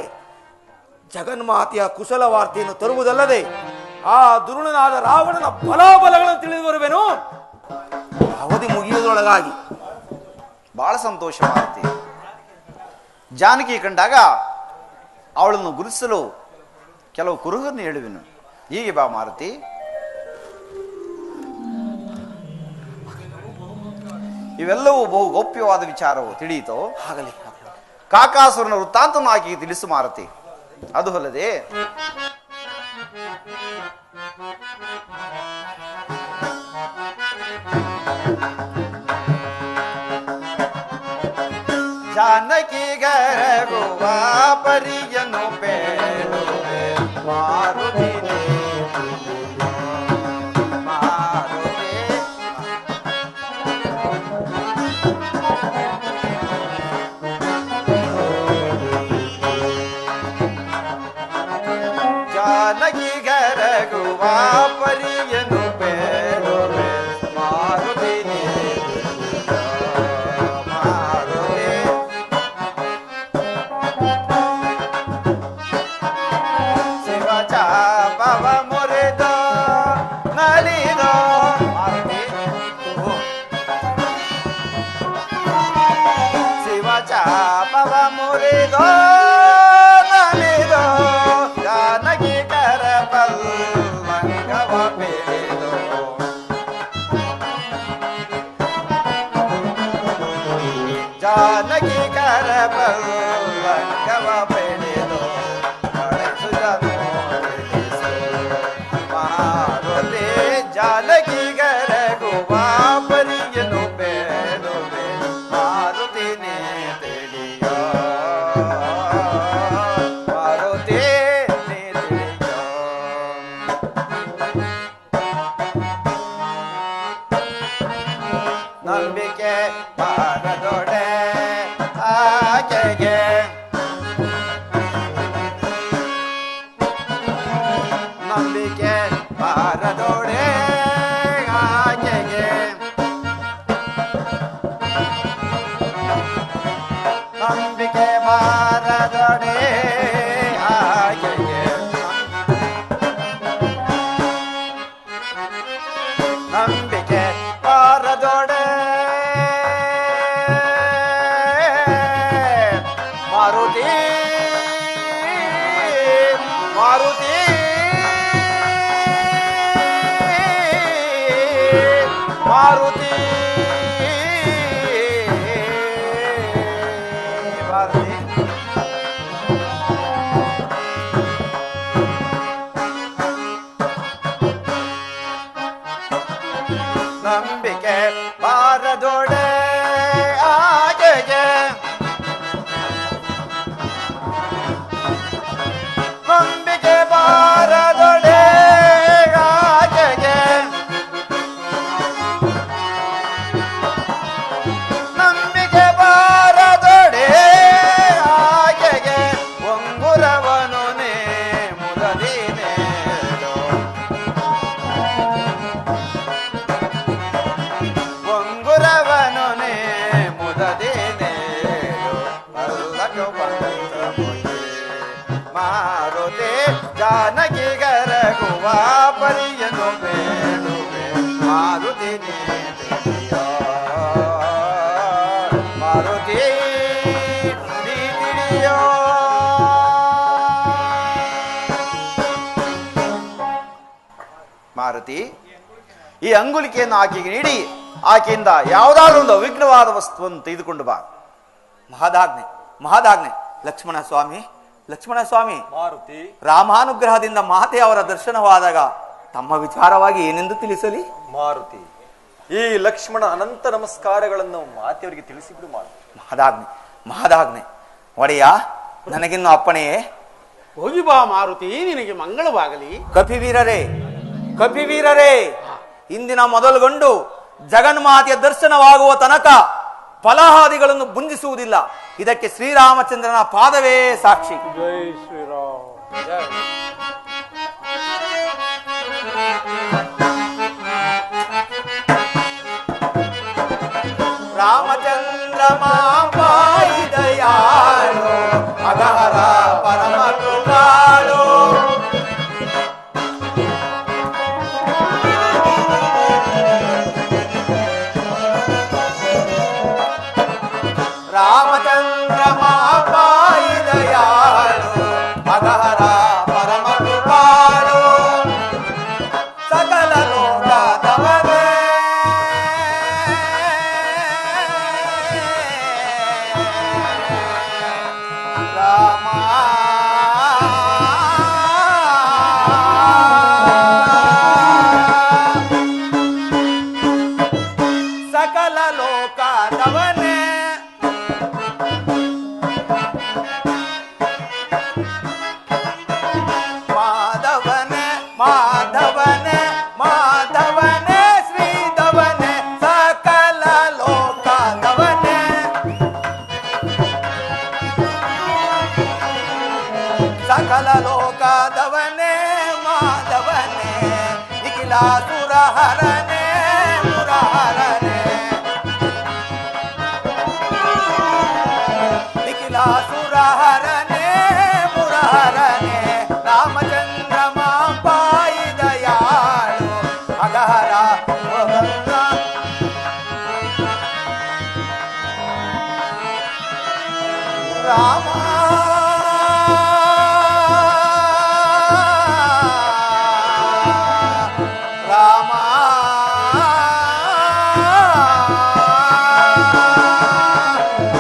ಜಗನ್ಮಾತೆಯ ಕುಶಲ ವಾರ್ತೆಯನ್ನು ತರುವುದಲ್ಲದೆ ಆ ದುರುಣನಾದ ರಾವಣನ ಬಲಾಬಲಗಳನ್ನು ತಿಳಿದು ಬರುವೆನು. ಅವಧಿ ಮುಗಿಯುವುದರೊಳಗಾಗಿ ಬಹಳ ಸಂತೋಷ ಮಾರುತಿ. ಜಾನಕಿ ಕಂಡಾಗ ಅವಳನ್ನು ಗುರುತಿಸಲು ಕೆಲವು ಕುರುಹನ್ನು ಹೇಳುವೆನು. ಹೀಗೆ ಬಾ ಮಾರುತಿ. ಇವೆಲ್ಲವೂ ಬಹು ಗೌಪ್ಯವಾದ ವಿಚಾರವು ತಿಳಿಯಿತೋ? ಆಗಲಿ. ಕಾಕಾಸುರನ ವೃತ್ತಾಂತವನ್ನು ಆಕೆ ತಿಳಿಸು ಮಾರುತಿ. ಅದು ಅಲ್ಲದೆ ಜಾನಕಿ ಗರಗುವ ಪರಿಯನ್ನು ಬೇಡುವೆ ಮಾರುತಿ ಮಾರುತಿ. ಜಾನಕಿ ಗರಗುವ ಪರಿಯನ್ನು ಬೇಡುವೆ ಮಾರುತಿ ಮಾರುತಿ. ಶಿವ ಚಾಪವ ಮುರಿದ ನಲಿದ ಮಾರುತಿ. ಶಿವ ಚಾಪವ ಮುರಿದ ನಲಿದ ಜಾನಕಿ ಕರಪಲ್ಲಂಗವ ಬೆಳೆದು ಜಾನಕಿ ಕರಪಲ್ಲಂಗವ ಬೆಳೆದು ಮಾರುತಿ. ಜಾನಕಿ ಗರಗುವ ಪರಿಯನ್ನು ಬೇಡುವೆ ಮಾರುತಿ ನೇ ತಿಳಿಯೋ ಮಾರುತಿ ನೇ ತಿಳಿಯೋ. ನಂಬಿಕೆ ಬಾರದೊಡೆ ಆಕೆಗೆ ನಂಬಿಕೆ ಬಾರದೊಡೆ ಆಕೆಗೆ ನಂಬಿಕೆ ಬಾರದೊಡೆ ಆಕೆಗೆ ನಂಬಿಕೆ ಬಾರದೊಡೆ ಮಾರುತಿ ಮಾರುತಿ ಮಾರುತಿ ಮಾರುತಿ. ನಂಬಿಕೆ ಬಾರದೊಡೆ ಆಕೆಗೆ ನಂಬಿಕೆ ಬಾರದೊಡೆ ಆಕೆಗೆ ನಂಬಿಕೆ ಬಾರದೊಡೆ ಆಕೆಗೆ ಒಂಗುರವನು ನೇ ಮುರದಿನೇಳು ಒಂಗುರವನು ನೇ ಮುದದಿನೇಳು ಅಲ್ಲಕ ಬಂದ ಮುಗಿ ಮಾರುತಿ. ಜಾನಕಿ ಗರಗುವ ಪರಿಯನ್ನು ಬೇಡುವೆ ಮಾರುತಿ ನೇ ತಿಳಿಯೋ ಮಾರುತಿ ನೀ ತಿಳಿಯೋ. ಮಾರುತಿ, ಈ ಅಂಗುಲಿಕೆಯನ್ನು ಆಕೆಗೆ ನೀಡಿ ಆಕೆಯಿಂದ ಯಾವುದಾದ್ರೂ ಒಂದು ಅವಿಘ್ನವಾದ ವಸ್ತುವನ್ನು ತೆಗೆದುಕೊಂಡು ಬಾ. ಮಹದಾಜ್ಞೆ ಮಹದಾಜ್ಞೆ. ಲಕ್ಷ್ಮಣ ಸ್ವಾಮಿ ಲಕ್ಷ್ಮಣ ಸ್ವಾಮಿ, ಮಾರುತಿ, ರಾಮಾನುಗ್ರಹದಿಂದ ಮಾತೆ ಅವರ ದರ್ಶನವಾದಾಗ ತಮ್ಮ ವಿಚಾರವಾಗಿ ಏನೆಂದು ತಿಳಿಸಲಿ? ಮಾರುತಿ, ಈ ಲಕ್ಷ್ಮಣ ಅನಂತ ನಮಸ್ಕಾರಗಳನ್ನು ಮಾತೆಯವರಿಗೆ ತಿಳಿಸಿಬಿಡು ಮಾಡು. ಮಹದಾಜ್ಞೆ ಒಡೆಯ, ನನಗಿನ್ನು ಅಪ್ಪಣೆಯೇ. ಹೋಗಿ ಬಾ ಮಾರುತಿ, ನಿನಗೆ ಮಂಗಳವಾಗಲಿ. ಕಪಿವೀರರೇ, ಇಂದಿನ ಮೊದಲುಗೊಂಡು ಜಗನ್ಮಾತೆಯ ದರ್ಶನವಾಗುವ ತನಕ ಫಲಹಾದಿಗಳನ್ನು ಭುಂಜಿಸುವುದಿಲ್ಲ. ಇದಕ್ಕೆ ಶ್ರೀರಾಮಚಂದ್ರನ ಪಾದವೇ ಸಾಕ್ಷಿ. ಜೈ ಶ್ರೀರಾಮ್. ರಾಮಚಂದ್ರ ಮಾಪಾಯಿ ದಯಾಳು ಅಗಹರ ಪರಮ ಕೃಪಾಳು. ರಾಮಚಂದ್ರ ಮಾಪಾಯಿ ದಯಾಳು ಅಗಹರ ಪರಮ ಕೃಪಾಳು. ಸಕಲ ಲೋಕದವನೇ ರಾಮ. ಸಕಲ ಲೋಕದವನೇ ಮಾಧವನೇ ಮಾಧವನೇ ಮಾಧವನೇ ಶ್ರೀಧವನೇ ಸಕಲ ಲೋಕದವನೇ. ಸಕಲ ಲೋಕದವನೇ ಮಾಧವನೇ ನಿಖಿಲಾಸುರ ಹರನೇ ಮುರಹರನೇ. ನಿಖಿಲಾಸುರ ಹರನೇ ಮುರಹರನೇ. ರಾಮಚಂದ್ರ ಮಾಪಾಯಿ ದಯಾಳು ಅಗಹರ ರಾಮ. ರಾಮ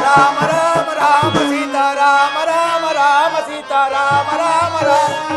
ರಾಮ ರಾಮ ರಾಮ ಸೀತಾ ರಾಮ ರಾಮ ರಾಮ ಸೀತಾ ರಾಮ ರಾಮ ರಾಮ